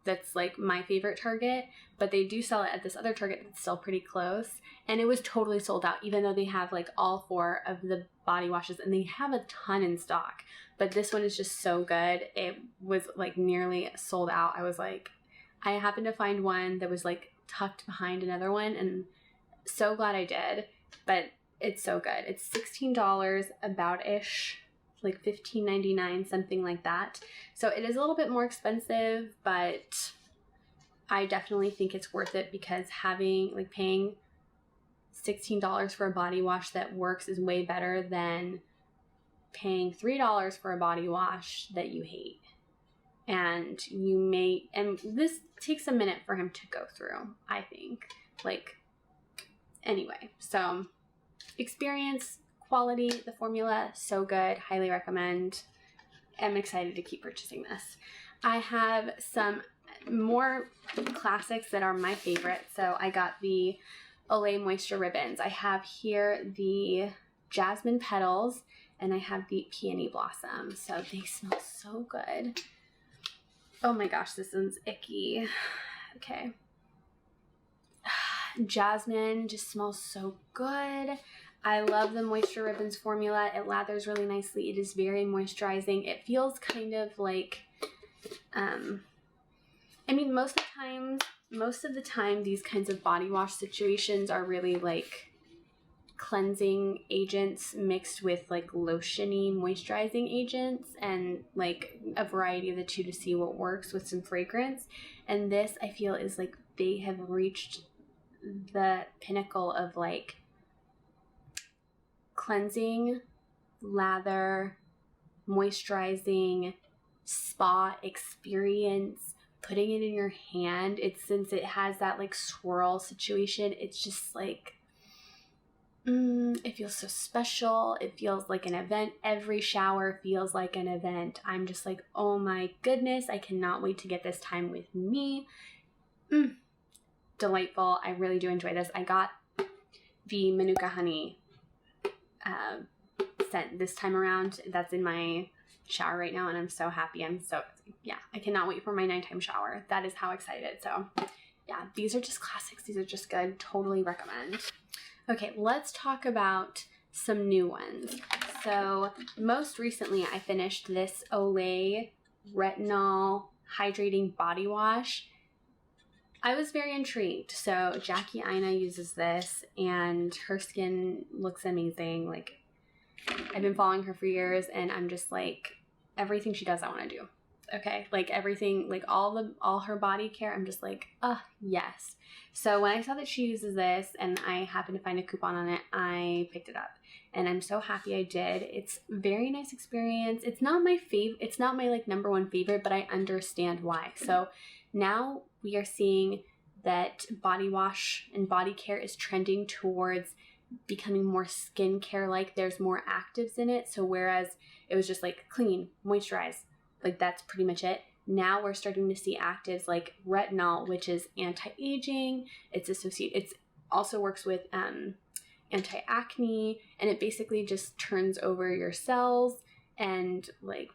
that's like my favorite Target, but they do sell it at this other Target that's still pretty close, and it was totally sold out, even though they have like all 4 of the body washes and they have a ton in stock. But this one is just so good. It was like nearly sold out. I was like, I happened to find one that was like tucked behind another one, and so glad I did. But it's so good. It's $16 about-ish, like $15.99, something like that. So it is a little bit more expensive, but I definitely think it's worth it because paying $16 for a body wash that works is way better than paying $3 for a body wash that you hate. And this takes a minute for him to go through, I think. Like, anyway, so experience, quality, the formula, so good. Highly recommend. I'm excited to keep purchasing this. I have some more classics that are my favorite. So I got the Olay Moisture Ribbons. I have here the Jasmine Petals, and I have the Peony Blossom. So they smell so good. Oh my gosh, this one's icky. Okay. Jasmine just smells so good. I love the Moisture Ribbons formula. It lathers really nicely. It is very moisturizing. It feels kind of like, I mean, most of the time, these kinds of body wash situations are really like cleansing agents mixed with like lotiony moisturizing agents, and like a variety of the two to see what works with some fragrance. And this, I feel, is like they have reached the pinnacle of like cleansing, lather, moisturizing, spa experience, putting it in your hand. Since it has that like swirl situation, it's just like, it feels so special. It feels like an event. Every shower feels like an event. I'm just like, oh my goodness, I cannot wait to get this time with me. Delightful. I really do enjoy this. I got the Manuka Honey scent this time around. That's in my shower right now, and I'm so happy. I cannot wait for my nighttime shower. That is how excited. So yeah, these are just classics. These are just good. Totally recommend. Okay, let's talk about some new ones. So most recently I finished this Olay Retinol Hydrating Body Wash. I was very intrigued. So Jackie Aina uses this and her skin looks amazing. Like, I've been following her for years and I'm just like, everything she does I want to do. Okay, like everything, like all her body care, I'm just like, yes. So when I saw that she uses this and I happened to find a coupon on it, I picked it up and I'm so happy I did. It's a very nice experience. It's not my favorite, it's not my like #1 favorite, but I understand why. So now we are seeing that body wash and body care is trending towards becoming more skincare like. There's more actives in it. So whereas it was just like clean, moisturize, like that's pretty much it. Now we're starting to see actives like retinol, which is anti-aging. It's also works with anti-acne, and it basically just turns over your cells and like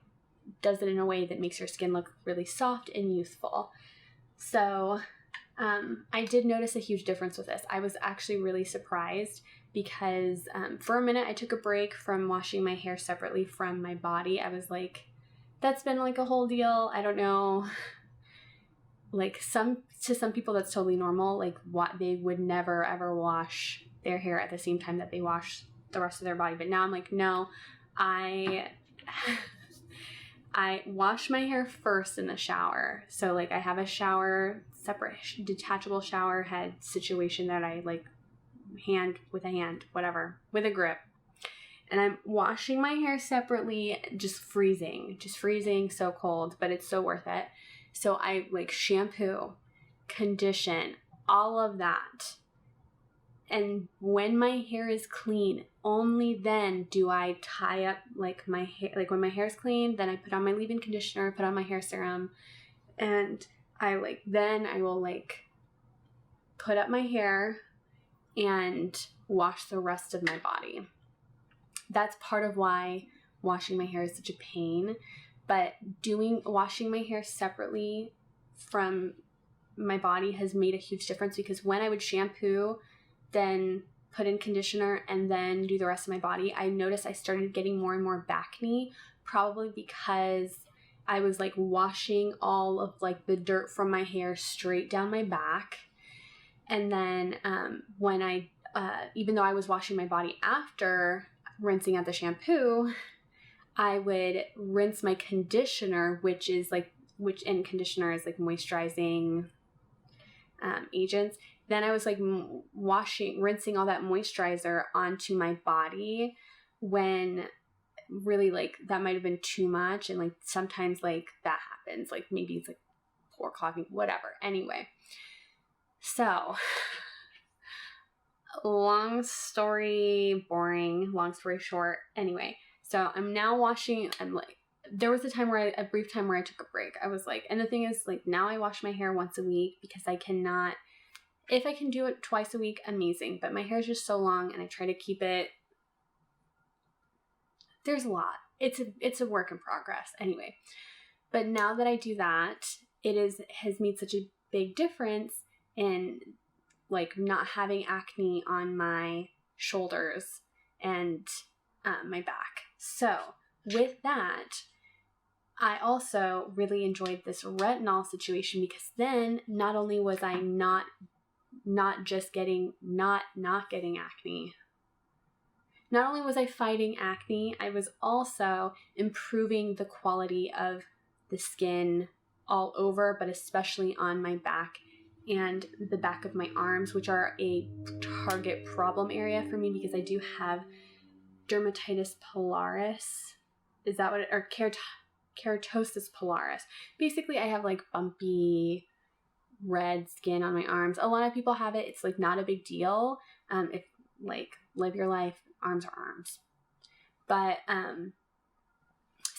does it in a way that makes your skin look really soft and youthful. So I did notice a huge difference with this. I was actually really surprised because for a minute I took a break from washing my hair separately from my body. I was like, that's been like a whole deal. I don't know. Like to some people that's totally normal. Like what they would never ever wash their hair at the same time that they wash the rest of their body. But now I'm like, no, I wash my hair first in the shower. So like I have a shower, separate detachable shower head situation that I like with a grip. And I'm washing my hair separately, just freezing, so cold, but it's so worth it. So I like shampoo, condition, all of that. And when my hair is clean, only then do I tie up like my hair. Like when my hair is clean, then I put on my leave-in conditioner, put on my hair serum, and then I will like put up my hair and wash the rest of my body. That's part of why washing my hair is such a pain. But washing my hair separately from my body has made a huge difference, because when I would shampoo, then put in conditioner, and then do the rest of my body, I noticed I started getting more and more acne, probably because I was like washing all of like the dirt from my hair straight down my back. And then when even though I was washing my body after rinsing out the shampoo, I would rinse my conditioner, and conditioner is like moisturizing agents. Then I was like rinsing all that moisturizer onto my body, when really like that might have been too much. And like sometimes like that happens, like maybe it's like pore clogging, whatever. Anyway, so long story short. Anyway, so I'm now washing. There was a brief time where I took a break. I was like, and the thing is, like, now I wash my hair once a week because I cannot. If I can do it twice a week, amazing. But my hair is just so long, and I try to keep it. There's a lot. It's a work in progress. Anyway, but now that I do that, has made such a big difference in like not having acne on my shoulders and my back. So with that, I also really enjoyed this retinol situation, because then not only was I not getting acne, not only was I fighting acne, I was also improving the quality of the skin all over, but especially on my back and the back of my arms, which are a target problem area for me because I do have dermatitis pilaris. Is that what or keratosis pilaris? Basically, I have like bumpy red skin on my arms. A lot of people have it. It's like not a big deal. If like live your life, arms are arms. But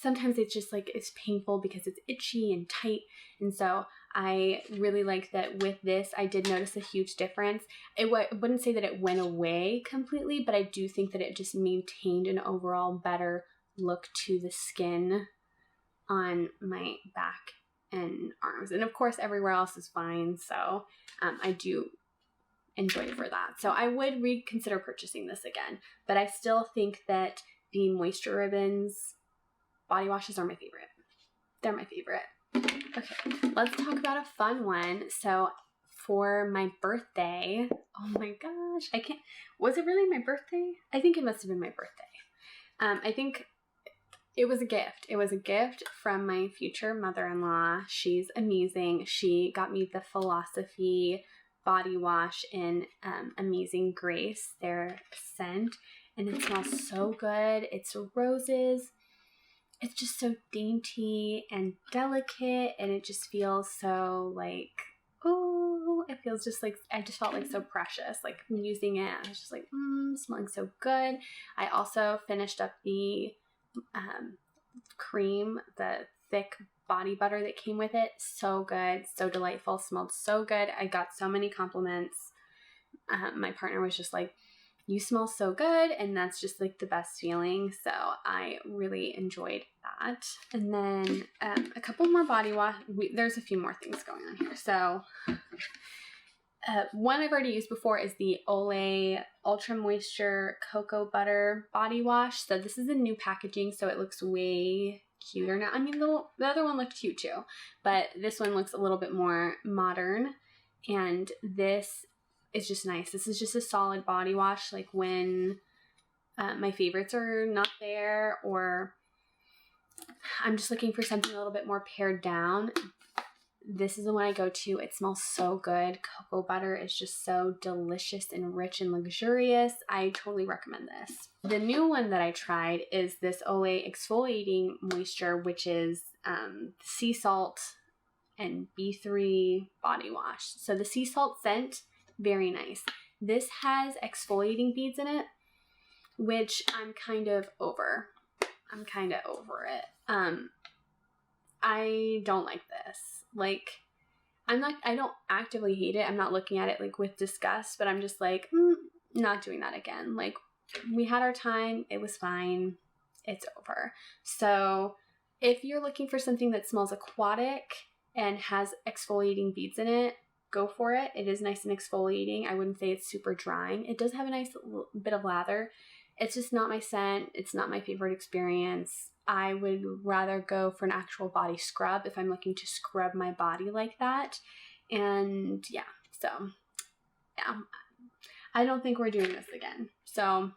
sometimes it's just like it's painful because it's itchy and tight. And so I really like that with this, I did notice a huge difference. I wouldn't say that it went away completely, but I do think that it just maintained an overall better look to the skin on my back and arms. And of course, everywhere else is fine. So I do enjoy it for that. So I would reconsider purchasing this again, but I still think that the Moisture Ribbons body washes are my favorite. They're my favorite. Okay, let's talk about a fun one. So for my birthday, oh my gosh, was it really my birthday? I think it must have been my birthday. I think it was a gift. It was a gift from my future mother-in-law. She's amazing. She got me the Philosophy body wash in Amazing Grace, their scent, and it smells so good. It's roses. It's just so dainty and delicate, and it just feels so like oh, it feels just like, I just felt like so precious. Like using it, I was just like, smelling so good. I also finished up the cream, the thick body butter that came with it. So good, so delightful, smelled so good. I got so many compliments. My partner was just like, you smell so good, and that's just like the best feeling. So I really enjoyed that. And then a couple more body wash. There's a few more things going on here. So one I've already used before is the Olay Ultra Moisture Cocoa Butter Body Wash. So this is a new packaging, so it looks way cuter now. I mean, the other one looked cute too, but this one looks a little bit more modern, and this is just nice. This is just a solid body wash, like when my favorites are not there, or I'm just looking for something a little bit more pared down. This is the one I go to. It smells so good. Cocoa butter is just so delicious and rich and luxurious. I totally recommend this. The new one that I tried is this Olay Exfoliating Moisture, which is sea salt and B3 body wash. So the sea salt scent, very nice. This has exfoliating beads in it, which I'm kind of over. I'm kind of over it. I don't like this. Like, I don't actively hate it. I'm not looking at it like with disgust, but I'm just like, not doing that again. Like, we had our time. It was fine. It's over. So if you're looking for something that smells aquatic and has exfoliating beads in it, go for it. It is nice and exfoliating. I wouldn't say it's super drying. It does have a nice bit of lather. It's just not my scent. It's not my favorite experience. I would rather go for an actual body scrub if I'm looking to scrub my body like that. And yeah, so yeah, I don't think we're doing this again. So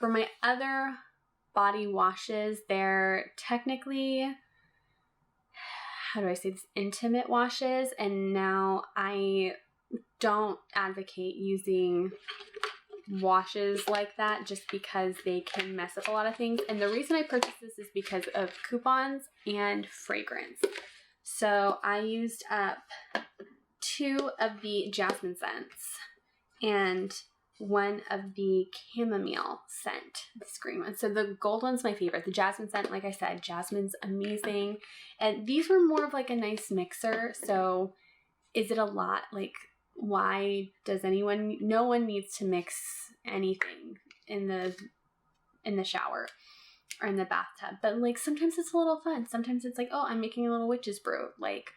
for my other body washes, they're technically, how do I say this, intimate washes. And now I don't advocate using washes like that just because they can mess up a lot of things. And the reason I purchased this is because of coupons and fragrance. So I used up 2 of the jasmine scents and 1 of the chamomile scent, this green one. So the gold one's my favorite. The jasmine scent, like I said, jasmine's amazing. And these were more of like a nice mixer. So is it a lot? Like, why does no one needs to mix anything in the shower or in the bathtub, but like sometimes it's a little fun. Sometimes it's like, oh, I'm making a little witch's brew. Like,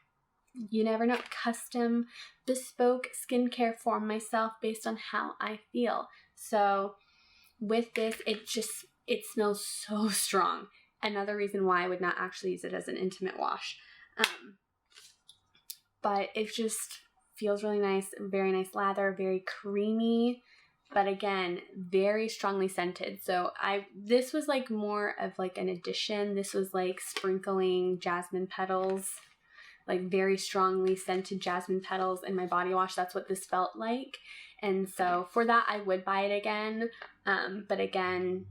you never know. Custom bespoke skincare for myself based on how I feel. So with this, it smells so strong. Another reason why I would not actually use it as an intimate wash. But it just feels really nice, very nice lather, very creamy, but again, very strongly scented. So this was like more of like an addition. This was like sprinkling jasmine petals, like very strongly scented jasmine petals in my body wash. That's what this felt like. And so for that, I would buy it again. But again,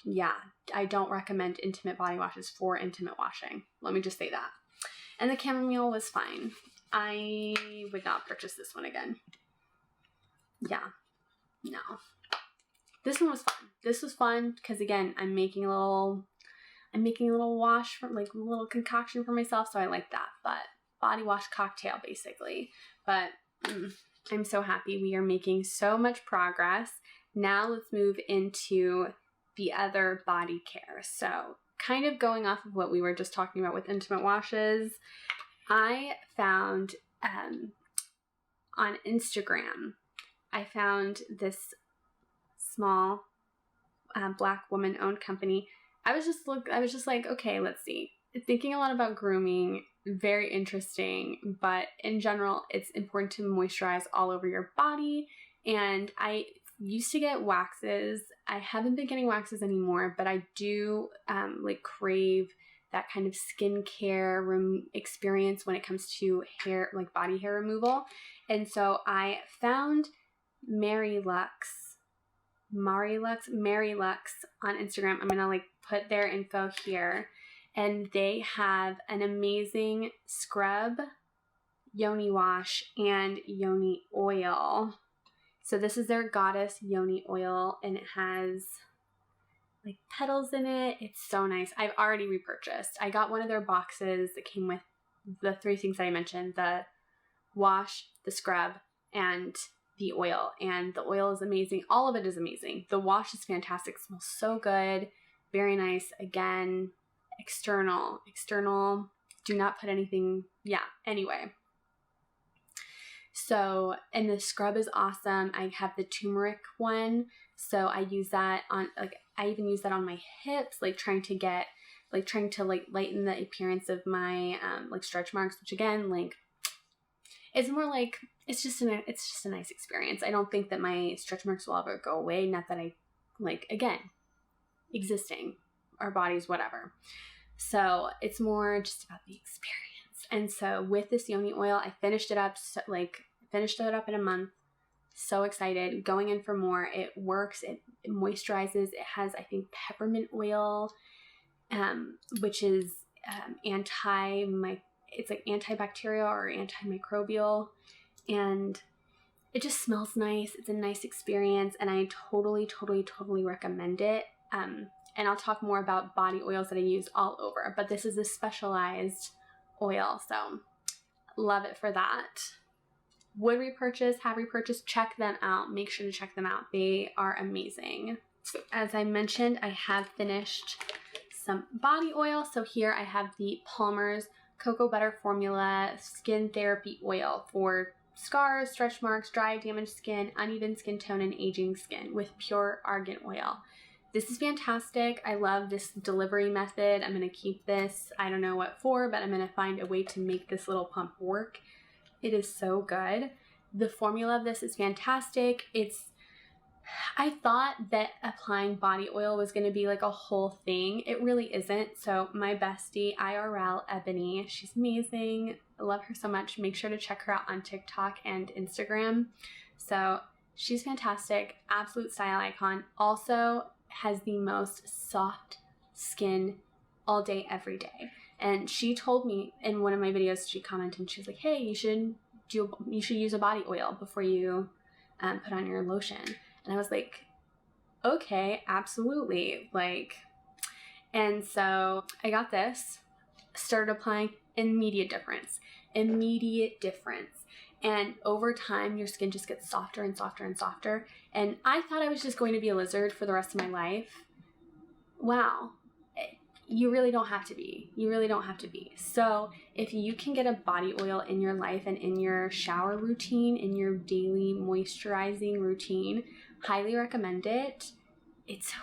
yeah, I don't recommend intimate body washes for intimate washing. Let me just say that. And the chamomile was fine. I would not purchase this one again. Yeah, no. This one was fun. This was fun because again, I'm making a little wash from like a little concoction for myself, so I like that. But body wash cocktail basically. But I'm so happy we are making so much progress. Now let's move into the other body care. So kind of going off of what we were just talking about with intimate washes, I found on Instagram, I found this small Black woman-owned company. I was just like, okay, let's see. Thinking a lot about grooming, very interesting, but in general, it's important to moisturize all over your body. And I used to get waxes. I haven't been getting waxes anymore, but I do like crave that kind of skincare experience when it comes to hair, like body hair removal. And so I found Mary Lux on Instagram. I'm gonna like put their info here. and they have an amazing scrub, yoni wash, and yoni oil. So this is their Goddess Yoni Oil, and it has like petals in it. It's so nice. I've already repurchased. I got one of their boxes that came with the 3 things that I mentioned, the wash, the scrub, and the oil. And the oil is amazing. All of it is amazing. The wash is fantastic. It smells so good. Very nice. Again, external. Do not put anything. Yeah. Anyway. So, and the scrub is awesome. I have the turmeric one. So I use that on, like, I even use that on my hips, like trying to lighten the appearance of my, like stretch marks, which again, like, it's more like, it's just a nice experience. I don't think that my stretch marks will ever go away. Not that I, like, again, existing, our bodies, whatever. So it's more just about the experience. And so with this yoni oil, I finished it up, in a month. So excited, going in for more. It works, it moisturizes. It has, I think, peppermint oil, which is it's like antibacterial or antimicrobial, and it just smells nice. It's a nice experience, and I totally recommend it. And I'll talk more about body oils that I use all over, but this is a specialized oil, so love it for that. Would repurchase, have repurchased, check them out. Make sure to check them out. They are amazing. So as I mentioned, I have finished some body oil. So here I have the Palmer's Cocoa Butter Formula Skin Therapy Oil for scars, stretch marks, dry, damaged skin, uneven skin tone, and aging skin with pure argan oil. This is fantastic. I love this delivery method. I'm going to keep this. I don't know what for, but I'm going to find a way to make this little pump work. It is so good. The formula of this is fantastic. I thought that applying body oil was going to be like a whole thing. It really isn't. So my bestie, IRL Ebony, she's amazing. I love her so much. Make sure to check her out on TikTok and Instagram. So she's fantastic. Absolute style icon. Also has the most soft skin all day, every day. And she told me in one of my videos, she commented, and she was like, hey, you should use a body oil before you put on your lotion. And I was like, okay, absolutely. Like, and so I got this, started applying, immediate difference. And over time, your skin just gets softer and softer and softer. And I thought I was just going to be a lizard for the rest of my life. Wow. You really don't have to be. So if you can get a body oil in your life and in your shower routine, in your daily moisturizing routine, highly recommend it. It's so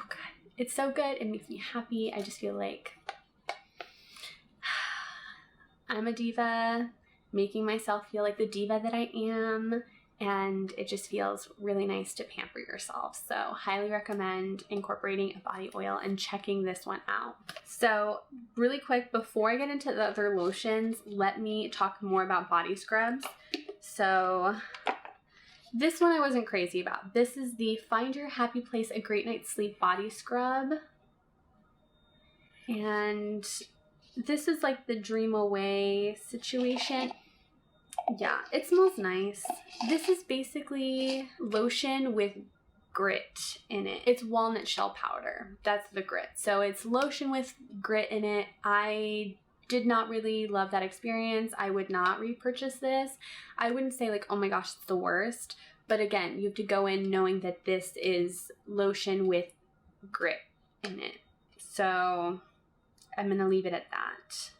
good. It makes me happy. I just feel like I'm a diva, making myself feel like the diva that I am. And it just feels really nice to pamper yourself. So highly recommend incorporating a body oil and checking this one out. So really quick, before I get into the other lotions, let me talk more about body scrubs. So this one I wasn't crazy about. This is the Find Your Happy Place A Great Night's Sleep Body Scrub. And this is like the Dream Away situation. Yeah, it smells nice. This is basically lotion with grit in it. It's walnut shell powder. That's the grit. So it's lotion with grit in it. I did not really love that experience. I would not repurchase this. I wouldn't say like, oh my gosh, it's the worst. But again, you have to go in knowing that this is lotion with grit in it. So I'm going to leave it at that.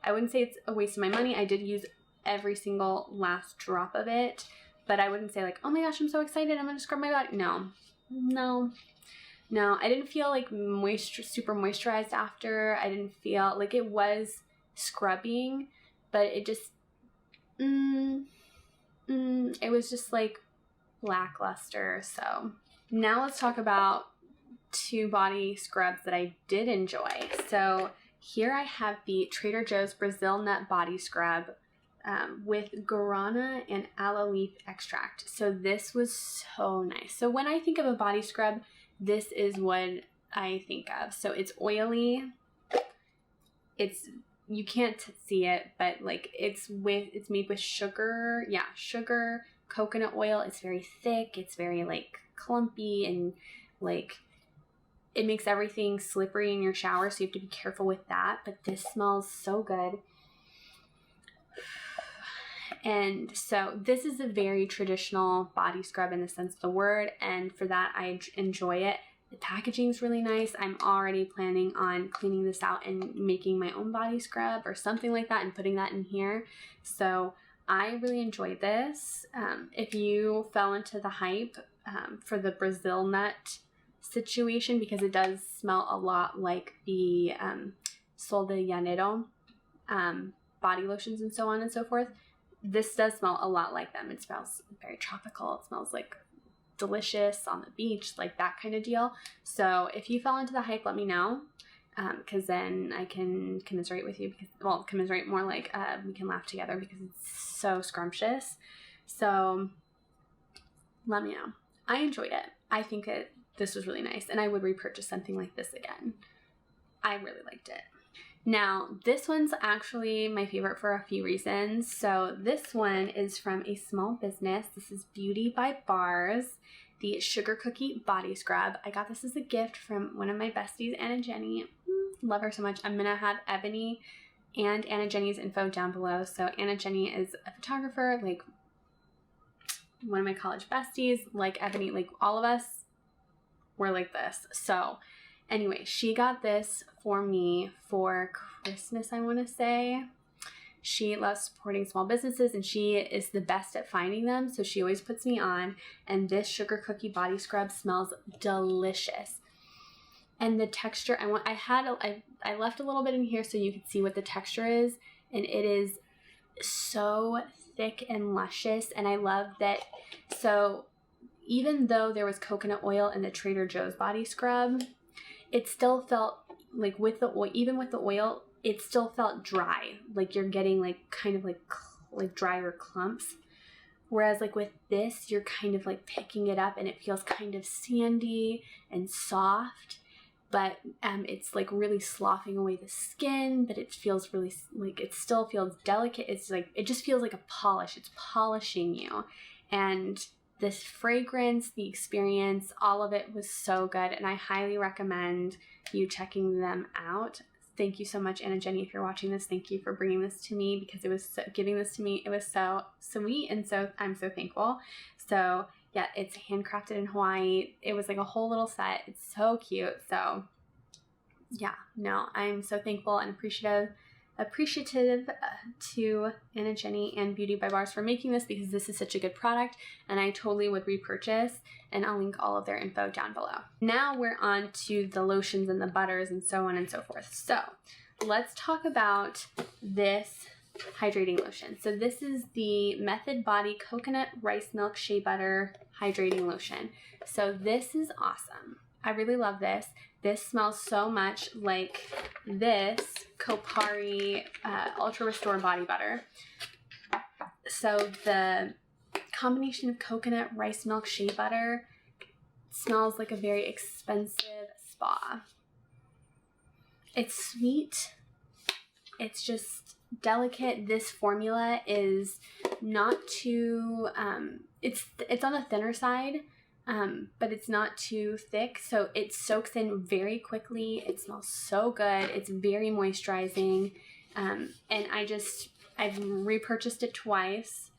I wouldn't say it's a waste of my money. I did use every single last drop of it, but I wouldn't say like, oh my gosh, I'm so excited, I'm gonna scrub my body. No, I didn't feel like super moisturized after. I didn't feel like it was scrubbing, but it just it was just like lackluster. So now let's talk about 2 body scrubs that I did enjoy. So here I have the Trader Joe's Brazil Nut Body Scrub with guarana and aloe leaf extract. So this was so nice. So when I think of a body scrub, this is what I think of. So it's oily. you can't see it, but like it's made with sugar, sugar, coconut oil. It's very thick, it's very like clumpy, and like it makes everything slippery in your shower, so you have to be careful with that. But this smells so good. And so this is a very traditional body scrub in the sense of the word, and for that I enjoy it. The packaging is really nice. I'm already planning on cleaning this out and making my own body scrub or something like that and putting that in here. So I really enjoyed this. If you fell into the hype for the Brazil nut situation, because it does smell a lot like the Sol de Janeiro body lotions and so on and so forth, this does smell a lot like them. It smells very tropical. It smells like delicious on the beach, like that kind of deal. So if you fell into the hype, let me know, because then I can commiserate with you, because, well, commiserate more like we can laugh together, because it's so scrumptious. So let me know. I enjoyed it. I think this was really nice, and I would repurchase something like this again. I really liked it. Now, this one's actually my favorite for a few reasons. So this one is from a small business. This is Beauty by Bars, the Sugar Cookie Body Scrub. I got this as a gift from one of my besties, Anna Jenny. Love her so much. I'm going to have Ebony and Anna Jenny's info down below. So Anna Jenny is a photographer, like one of my college besties, like Ebony, like all of us, we're like this. So anyway, she got this for me for Christmas, I want to say. She loves supporting small businesses, and she is the best at finding them, so she always puts me on. And this Sugar Cookie Body Scrub smells delicious. And the texture, I left a little bit in here so you could see what the texture is, and it is so thick and luscious, and I love that. So even though there was coconut oil in the Trader Joe's body scrub, it still felt like with the oil, even with the oil, it still felt dry. Like you're getting like kind of like drier clumps. Whereas like with this, you're kind of like picking it up and it feels kind of sandy and soft, but it's like really sloughing away the skin, but it feels really like, it still feels delicate. It's like, it just feels like a polish. It's polishing you. And this fragrance, the experience, all of it was so good, and I highly recommend you checking them out. Thank you so much, Anna Jenny, if you're watching this. Thank you for bringing this to me, because it was giving this to me. It was so sweet, and so I'm so thankful. So yeah, it's handcrafted in Hawaii. It was like a whole little set. It's so cute. So yeah, no, I'm so thankful and appreciative to Anna Jenny and Beauty by Bars for making this, because this is such a good product and I totally would repurchase, and I'll link all of their info down below. Now we're on to the lotions and the butters and so on and so forth. So let's talk about this hydrating lotion. So this is the Method Body Coconut Rice Milk Shea Butter Hydrating Lotion. So this is awesome. I really love this. This smells so much like this Kopari Ultra Restore Body Butter. So the combination of coconut, rice milk, shea butter smells like a very expensive spa. It's sweet. It's just delicate. This formula is not too, it's on the thinner side. But it's not too thick, so it soaks in very quickly. It smells so good. It's very moisturizing, and I've repurchased it twice.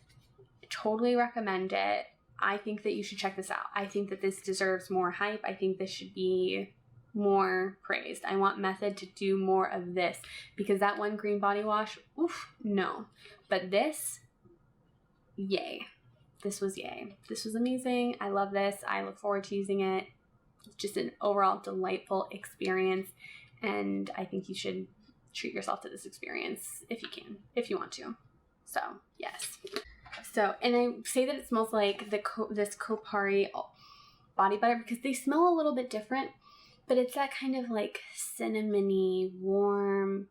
Totally recommend it. I think that you should check this out. I think that this deserves more hype. I think this should be more praised. I want Method to do more of this, because that one green body wash, oof, no. But this, yay. This was yay. This was amazing. I love this. I look forward to using it. It's just an overall delightful experience, and I think you should treat yourself to this experience if you can, if you want to. So yes. So, and I say that it smells like this Kopari body butter because they smell a little bit different, but it's that kind of like cinnamony, warm.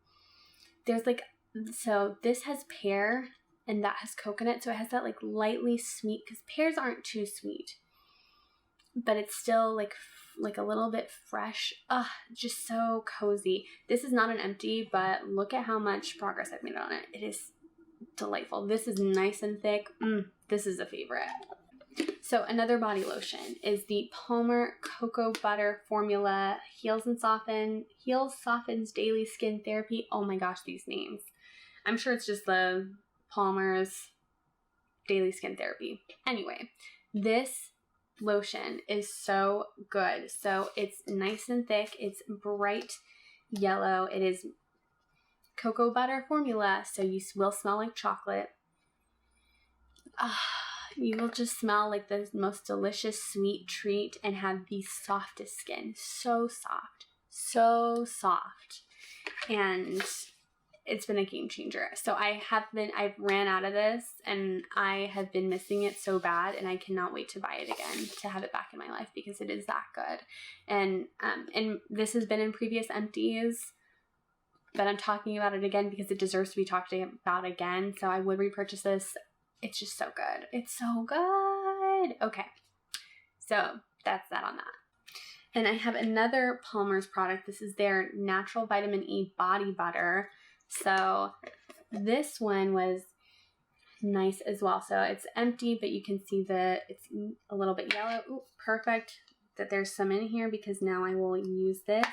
There's like, so this has pear and that has coconut, so it has that like lightly sweet, because pears aren't too sweet. but it's still like a little bit fresh. Ugh, just so cozy. This is not an empty, but look at how much progress I've made on it. It is delightful. This is nice and thick. This is a favorite. So another body lotion is the Palmer Cocoa Butter Formula Heals Softens Daily Skin Therapy. Oh my gosh, these names. I'm sure it's just the Palmer's Daily Skin Therapy. Anyway, this lotion is so good. So it's nice and thick. It's bright yellow. It is cocoa butter formula, so you will smell like chocolate. You will just smell like the most delicious sweet treat and have the softest skin. So soft. So soft. And it's been a game changer. So I've ran out of this and I have been missing it so bad, and I cannot wait to buy it again to have it back in my life because it is that good. And this has been in previous empties, but I'm talking about it again because it deserves to be talked about again. So I would repurchase this. It's just so good. It's so good. Okay. So that's that on that. And I have another Palmer's product. This is their Natural Vitamin E Body Butter. So this one was nice as well. So it's empty, but you can see that it's a little bit yellow. Ooh, perfect that there's some in here because now I will use this.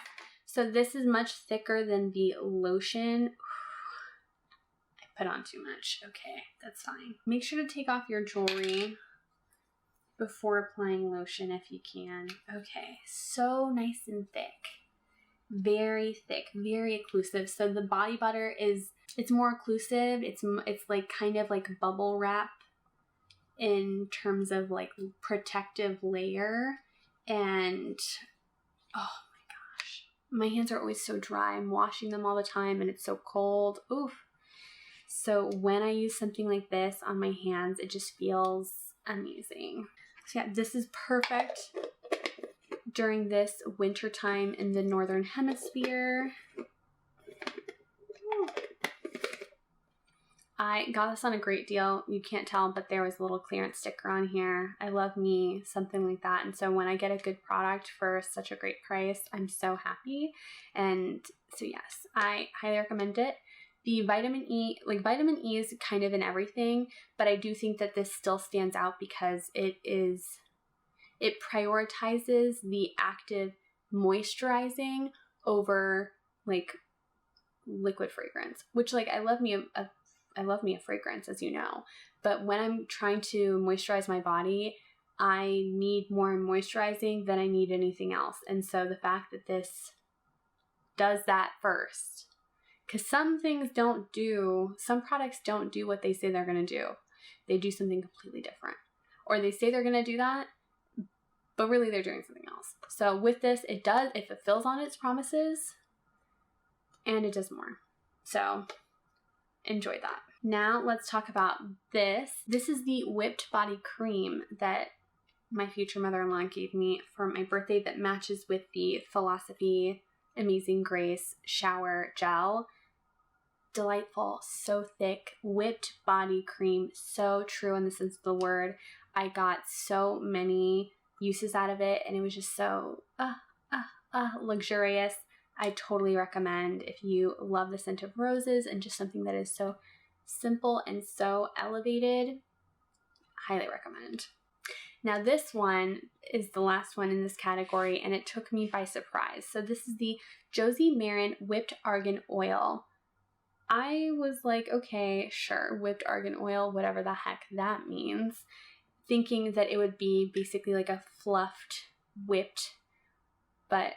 So this is much thicker than the lotion. Put on too much. Okay, that's fine. Make sure to take off your jewelry before applying lotion if you can. Okay, so nice and thick. Very thick, very occlusive. So the body butter it's more occlusive. It's like kind of like bubble wrap in terms of like protective layer. And oh my gosh, my hands are always so dry. I'm washing them all the time and it's so cold. Oof. So when I use something like this on my hands, it just feels amazing. So yeah, this is perfect during this winter time in the Northern Hemisphere. I got this on a great deal. You can't tell, but there was a little clearance sticker on here. I love me something like that. And so when I get a good product for such a great price, I'm so happy. And so yes, I highly recommend it. The vitamin E is kind of in everything, but I do think that this still stands out because it prioritizes the active moisturizing over like liquid fragrance, which like I love me a fragrance, as you know, but when I'm trying to moisturize my body, I need more moisturizing than I need anything else. And so the fact that this does that first, because some products don't do what they say they're going to do. They do something completely different. Or they say they're going to do that, but really they're doing something else. So with this, it fulfills on its promises, and it does more. So enjoy that. Now let's talk about this. This is the whipped body cream that my future mother-in-law gave me for my birthday that matches with the Philosophy Amazing Grace shower gel. Delightful, so thick, whipped body cream, so true in the sense of the word. I got so many uses out of it, and it was just so luxurious. I totally recommend if you love the scent of roses and just something that is so simple and so elevated. Highly recommend. Now this one is the last one in this category, and it took me by surprise. So this is the Josie Maran Whipped Argan Oil. I was like, okay, sure, whipped argan oil, whatever the heck that means, thinking that it would be basically like a fluffed, whipped, but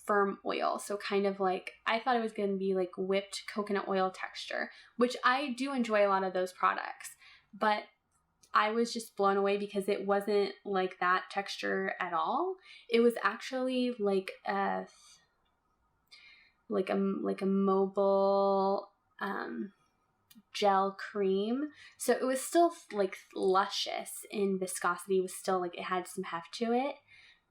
firm oil. So kind of like, I thought it was going to be like whipped coconut oil texture, which I do enjoy a lot of those products, but I was just blown away because it wasn't like that texture at all. It was actually like a mobile gel cream. So it was still like luscious in viscosity. It was still like, it had some heft to it,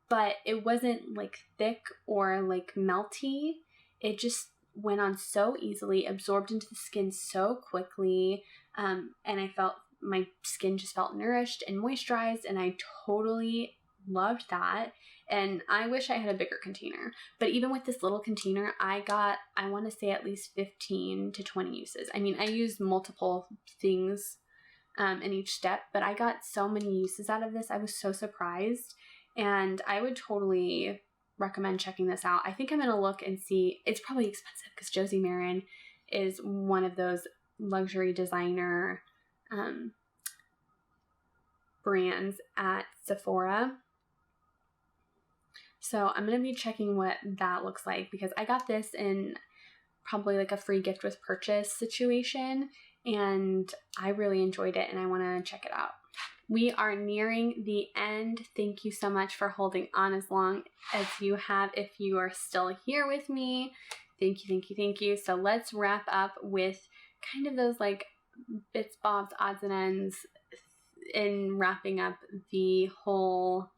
but it wasn't like thick or like melty. It just went on so easily, absorbed into the skin so quickly. And I felt my skin just felt nourished and moisturized, and I totally loved that. And I wish I had a bigger container. But even with this little container, I got, I want to say at least 15 to 20 uses. I mean, I used multiple things in each step, but I got so many uses out of this. I was so surprised. And I would totally recommend checking this out. I think I'm going to look and see. It's probably expensive because Josie Maran is one of those luxury designer brands at Sephora. So I'm going to be checking what that looks like because I got this in probably like a free gift with purchase situation and I really enjoyed it and I want to check it out. We are nearing the end. Thank you so much for holding on as long as you have. If you are still here with me, thank you, thank you, thank you. So let's wrap up with kind of those like bits, bobs, odds and ends in wrapping up the whole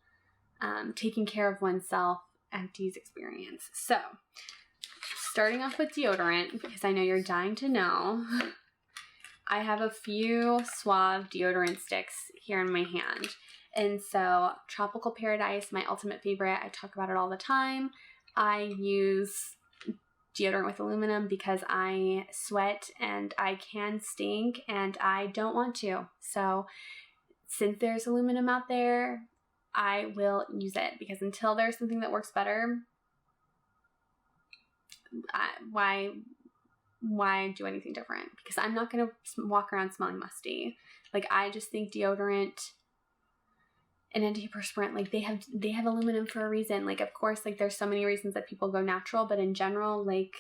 taking care of oneself empties experience. So starting off with deodorant, because I know you're dying to know, I have a few Suave deodorant sticks here in my hand. And so Tropical Paradise, my ultimate favorite, I talk about it all the time. I use deodorant with aluminum because I sweat and I can stink and I don't want to. So since there's aluminum out there, I will use it because until there's something that works better, why do anything different? Because I'm not going to walk around smelling musty. Like, I just think deodorant and antiperspirant, like, they have aluminum for a reason. Like, of course, like, there's so many reasons that people go natural, but in general, like,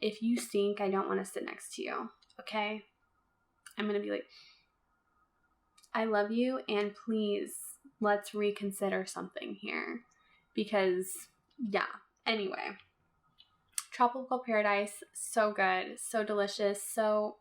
if you stink, I don't want to sit next to you, okay? I'm going to be like, I love you, and please, let's reconsider something here. Because, yeah. Anyway. Tropical Paradise, so good, so delicious, so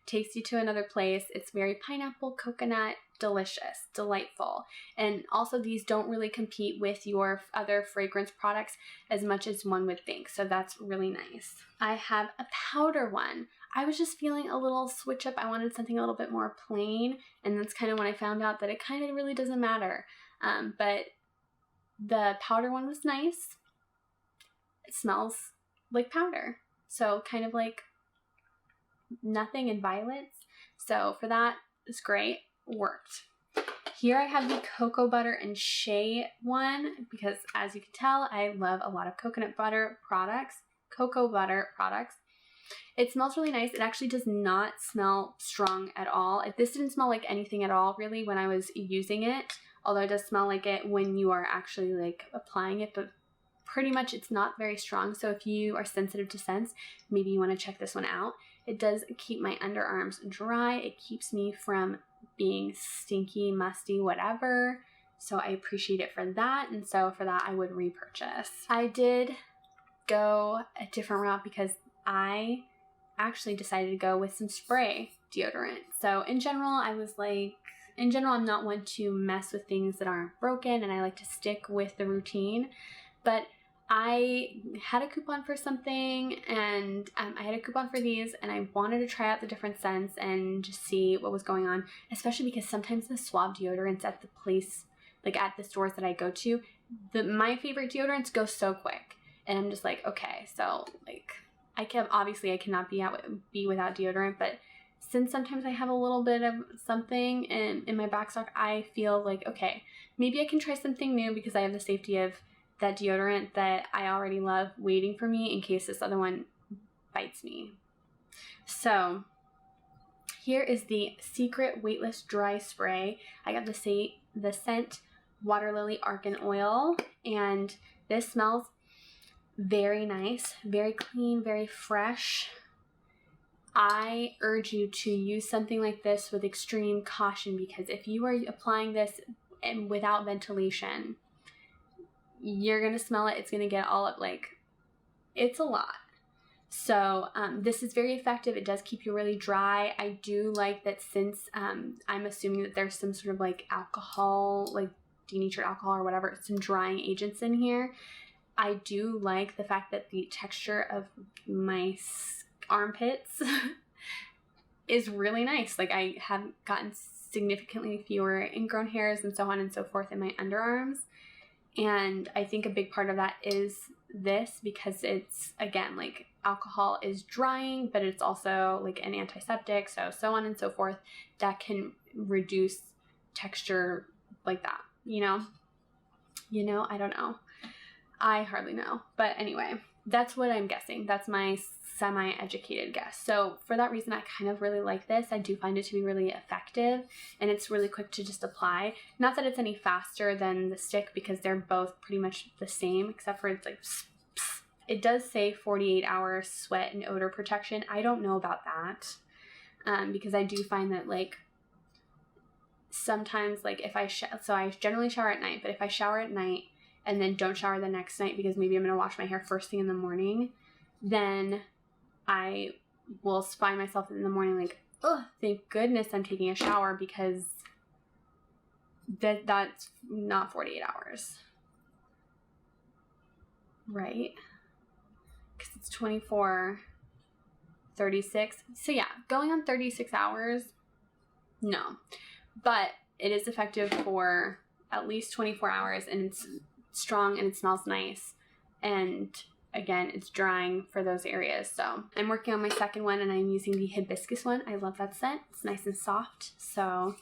takes you to another place. It's very pineapple, coconut, delicious, delightful. And also these don't really compete with your other fragrance products as much as one would think, so that's really nice. I have a powder one. I was just feeling a little switch up. I wanted something a little bit more plain, and that's kind of when I found out that it kind of really doesn't matter. But the powder one was nice. It smells like powder. So kind of like nothing and violets. So for that, it's great. Worked. Here I have the cocoa butter and shea one because as you can tell, I love a lot of coconut butter products, cocoa butter products. It smells really nice. It actually does not smell strong at all. This didn't smell like anything at all really when I was using it, although it does smell like it when you are actually like applying it, but pretty much it's not very strong. So if you are sensitive to scents, maybe you want to check this one out. It does keep my underarms dry. It keeps me from being stinky, musty, whatever. So I appreciate it for that. And so for that, I would repurchase. I did go a different route because I actually decided to go with some spray deodorant. So in general, I was like, I'm not one to mess with things that aren't broken and I like to stick with the routine. But I had a coupon for something and I had a coupon for these and I wanted to try out the different scents and just see what was going on, especially because sometimes the Suave deodorants at the place, like at the stores that I go to, my favorite deodorants go so quick. And I'm just like, okay, so like I cannot be without deodorant, but since sometimes I have a little bit of something in my backstock, I feel like, okay, maybe I can try something new because I have the safety of that deodorant that I already love waiting for me in case this other one bites me. So here is the Secret Weightless Dry Spray. I got the scent Water Lily Argan Oil, and this smells very nice, very clean, very fresh. I urge you to use something like this with extreme caution because if you are applying this and without ventilation, you're going to smell it. It's going to get all up, like, it's a lot. So this is very effective. It does keep you really dry. I do like that since I'm assuming that there's some sort of like alcohol, like denatured alcohol or whatever, some drying agents in here. I do like the fact that the texture of my armpits is really nice. Like I haven't gotten significantly fewer ingrown hairs and so on and so forth in my underarms. And I think a big part of that is this, because it's, again, like alcohol is drying, but it's also like an antiseptic, so on and so forth, that can reduce texture like that, you know? I don't know. I hardly know. But anyway, that's what I'm guessing. That's my semi-educated guess. So for that reason, I kind of really like this. I do find it to be really effective, and it's really quick to just apply. Not that it's any faster than the stick, because they're both pretty much the same, except for it's like, it does say 48 hour sweat and odor protection. I don't know about that, because I do find that like sometimes, like if I so I generally shower at night, but if I shower at night and then don't shower the next night because maybe I'm going to wash my hair first thing in the morning, then I will find myself in the morning like, oh, thank goodness I'm taking a shower, because that's not 48 hours. Right? Because it's 24, 36. So yeah, going on 36 hours, no. But it is effective for at least 24 hours, and it's strong and it smells nice. And again, it's drying for those areas. So I'm working on my second one, and I'm using the hibiscus one. I love that scent. It's nice and soft. So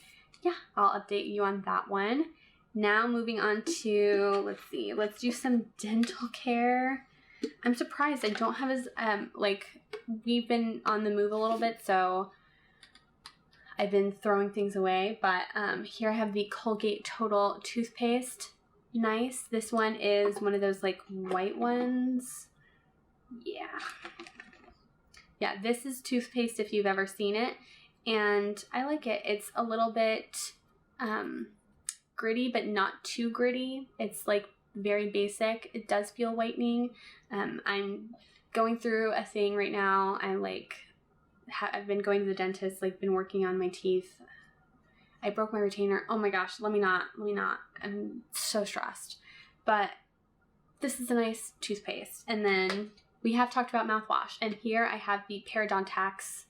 yeah, I'll update you on that one. Now moving on to, let's see, let's do some dental care. I'm surprised I don't have as, like, we've been on the move a little bit, so I've been throwing things away. But here I have the Colgate Total toothpaste. Nice. This one is one of those like white ones. Yeah, this is toothpaste if you've ever seen it, and I like it. It's a little bit gritty, but not too gritty. It's like very basic. It does feel whitening. I'm going through a thing right now. I've been going to the dentist, like been working on my teeth. I broke my retainer. Oh my gosh, let me not. I'm so stressed. But this is a nice toothpaste. And then we have talked about mouthwash. And here I have the Parodontax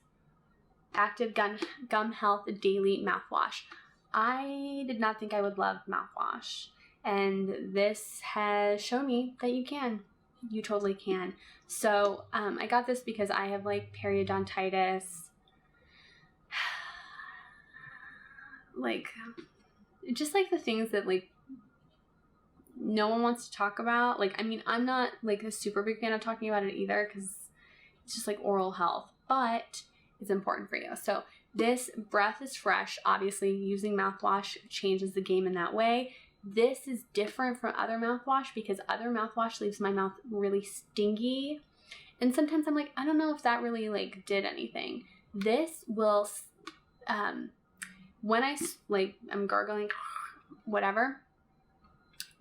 Active Gum Health Daily Mouthwash. I did not think I would love mouthwash. And this has shown me that you can. You totally can. So I got this because I have like periodontitis. Like, just like the things that like no one wants to talk about. Like, I mean, I'm not like a super big fan of talking about it either, because it's just like oral health, but it's important for you. So this Breath is Fresh, obviously using mouthwash changes the game in that way. This is different from other mouthwash because other mouthwash leaves my mouth really stingy. And sometimes I'm like, I don't know if that really like did anything. This will, when I'm gargling, whatever,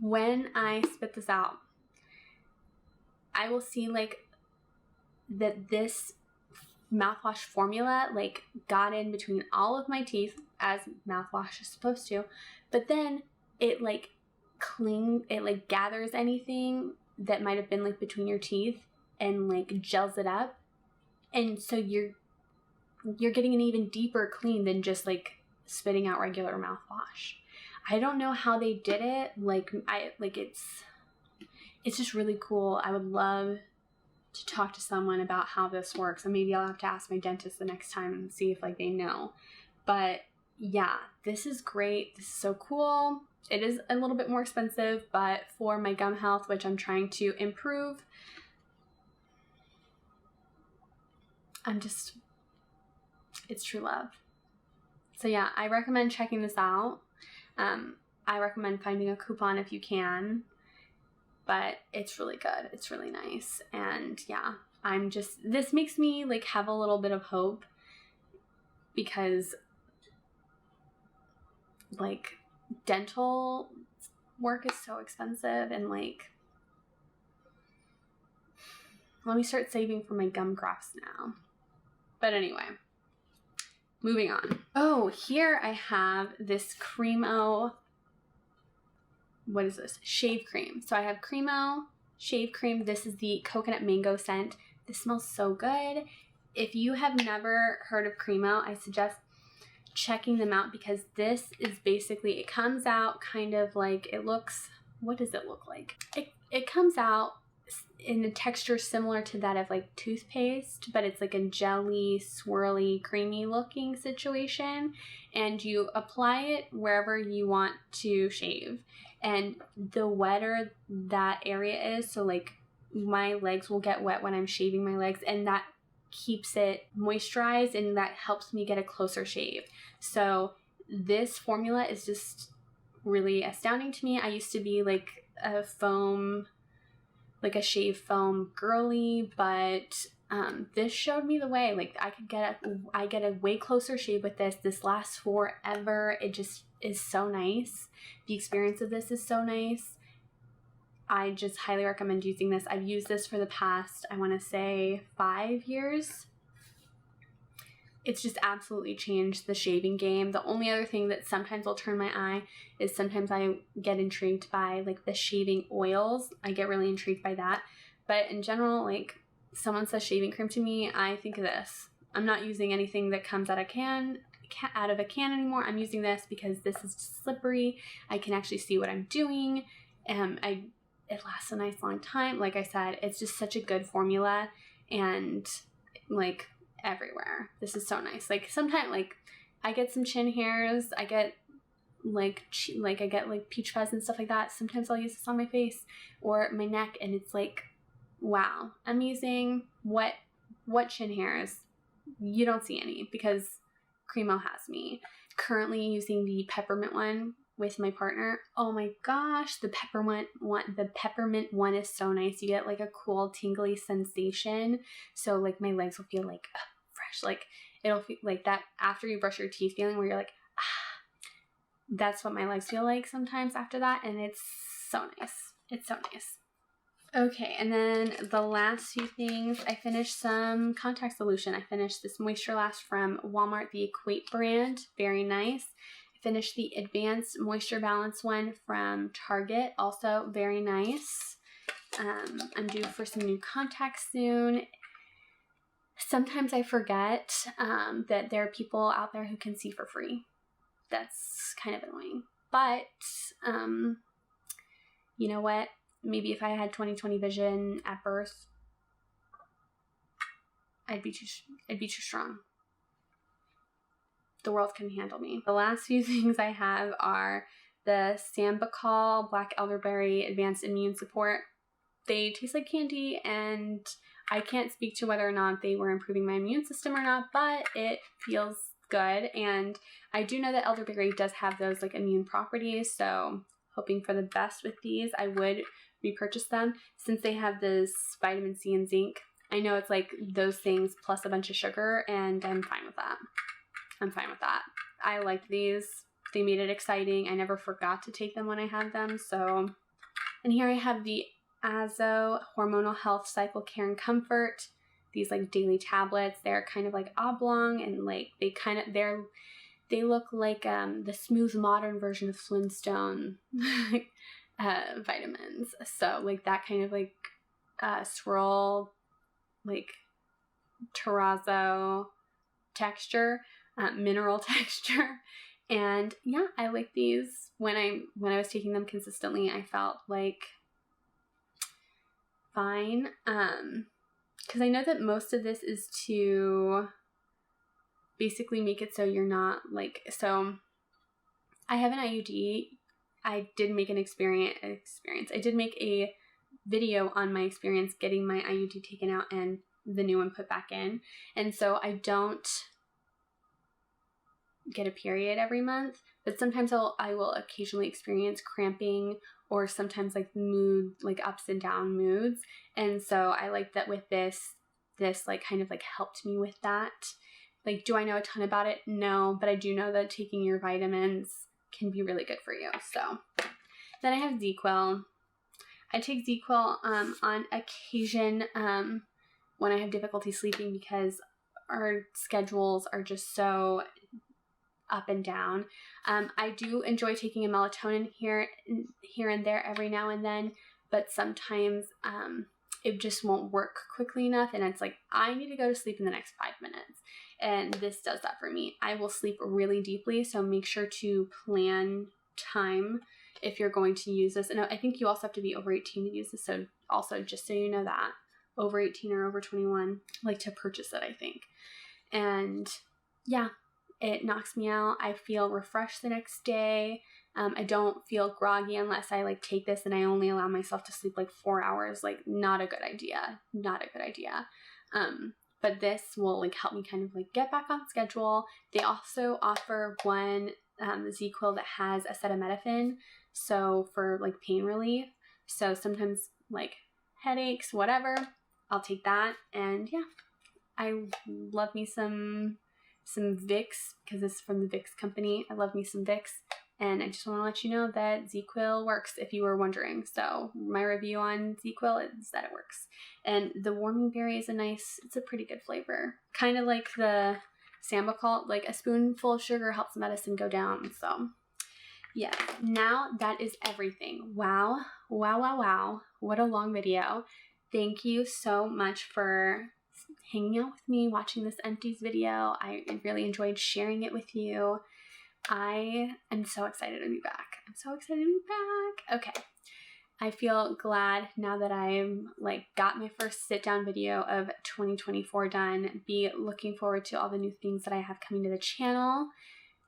when I spit this out, I will see like that this mouthwash formula like got in between all of my teeth, as mouthwash is supposed to, but then it like gathers anything that might have been like between your teeth and like gels it up, and so you're getting an even deeper clean than just like spitting out regular mouthwash. I don't know how they did it. It's just really cool. I would love to talk to someone about how this works, and maybe I'll have to ask my dentist the next time and see if like they know. But yeah, this is great. This is so cool. It is a little bit more expensive, but for my gum health, which I'm trying to improve, it's true love. So yeah, I recommend checking this out. I recommend finding a coupon if you can, but it's really good. It's really nice. And yeah, this makes me like have a little bit of hope, because like dental work is so expensive, and like, let me start saving for my gum grafts now. But anyway, moving on. Oh, here I have this Cremo, what is this? Shave cream. So I have Cremo shave cream. This is the coconut mango scent. This smells so good. If you have never heard of Cremo, I suggest checking them out because this is basically, it comes out kind of like, it looks, what does it look like? It comes out in a texture similar to that of like toothpaste, but it's like a jelly, swirly, creamy looking situation, and you apply it wherever you want to shave. And the wetter that area is, so like my legs will get wet when I'm shaving my legs, and that keeps it moisturized and that helps me get a closer shave. So this formula is just really astounding to me. I used to be like a foam, like a shave foam girly, but this showed me the way. Like I get a way closer shave with this. This lasts forever. It just is so nice. The experience of this is so nice. I just highly recommend using this. I've used this for the past, I want to say 5 years. It's just absolutely changed the shaving game. The only other thing that sometimes will turn my eye is sometimes I get intrigued by like the shaving oils. I get really intrigued by that. But in general, like someone says shaving cream to me, I think of this. I'm not using anything that comes out of a can anymore. I'm using this because this is slippery. I can actually see what I'm doing. It lasts a nice long time. Like I said, it's just such a good formula, and like everywhere. This is so nice. Like sometimes like I get some chin hairs, I get like I get like peach fuzz and stuff like that. Sometimes I'll use this on my face or my neck, and it's like, wow, amazing. What chin hairs? You don't see any because Cremo has me. Currently using the peppermint one with my partner. Oh my gosh, the peppermint one is so nice. You get like a cool tingly sensation. So like my legs will feel like fresh. Like it'll feel like that after you brush your teeth feeling where you're like, that's what my legs feel like sometimes after that. And it's so nice. It's so nice. Okay, and then the last few things, I finished some contact solution. I finished this Moisture Last from Walmart, the Equate brand. Very nice. Finished the Advanced Moisture Balance one from Target, also very nice. I'm due for some new contacts soon. Sometimes I forget that there are people out there who can see for free. That's kind of annoying. But, you know what? Maybe if I had 20/20 vision at birth, I'd be too strong. The world can handle me. The last few things I have are the Sambucol Black Elderberry Advanced Immune Support. They taste like candy, and I can't speak to whether or not they were improving my immune system or not, but it feels good. And I do know that elderberry does have those like immune properties, so hoping for the best with these. I would repurchase them since they have this vitamin C and zinc. I know it's like those things plus a bunch of sugar, and I'm fine with that. I'm fine with that. I liked these. They made it exciting. I never forgot to take them when I had them. So, and here I have the Azo Hormonal Health Cycle Care and Comfort. These like daily tablets. They're kind of like oblong, and like they look like the smooth modern version of Flintstone vitamins. So like that kind of like swirl, like terrazzo texture. Mineral texture, and yeah, I like these. When I was taking them consistently, I felt like fine, because I know that most of this is to basically make it so you're not like, so I have an IUD. I did make an experience. I did make a video on my experience getting my IUD taken out and the new one put back in, and so I don't get a period every month, but sometimes I will occasionally experience cramping or sometimes like ups and down moods, and so I like that with this like kind of like helped me with that. Like, do I know a ton about it? No, but I do know that taking your vitamins can be really good for you. So then I have ZzzQuil. I take ZzzQuil on occasion when I have difficulty sleeping because our schedules are just so up and down. I do enjoy taking a melatonin here and there every now and then, but sometimes it just won't work quickly enough, and it's like I need to go to sleep in the next 5 minutes. and this does that for me. I will sleep really deeply, so make sure to plan time if you're going to use this. And I think you also have to be over 18 to use this, so also just so you know that, over 18 or over 21, like to purchase it, I think. And yeah, it knocks me out. I feel refreshed the next day. I don't feel groggy unless I like take this and I only allow myself to sleep like 4 hours. Like, not a good idea. Not a good idea. But this will like help me kind of like get back on schedule. They also offer one ZzzQuil that has acetaminophen, so for like pain relief. So sometimes like headaches, whatever, I'll take that. And yeah, I love me some Vicks, because this is from the Vicks company. I love me some Vicks. And I just want to let you know that ZzzQuil works, if you were wondering. So my review on ZzzQuil is that it works. And the warming berry is it's a pretty good flavor. Kind of like the Sambucol, like a spoonful of sugar helps medicine go down. So yeah, now that is everything. Wow. What a long video. Thank you so much for hanging out with me, watching this Empties video. I really enjoyed sharing it with you. I am so excited to be back. Okay. I feel glad now that I'm like got my first sit down video of 2024 done. Be looking forward to all the new things that I have coming to the channel.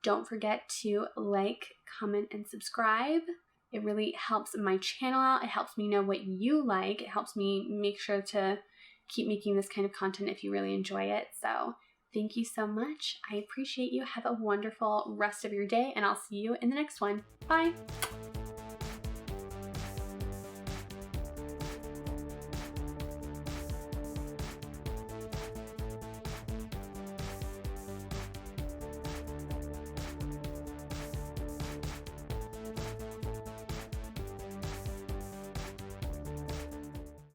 Don't forget to like, comment, and subscribe. It really helps my channel out. It helps me know what you like. It helps me make sure to keep making this kind of content if you really enjoy it. So thank you so much. I appreciate you. Have a wonderful rest of your day, and I'll see you in the next one. Bye.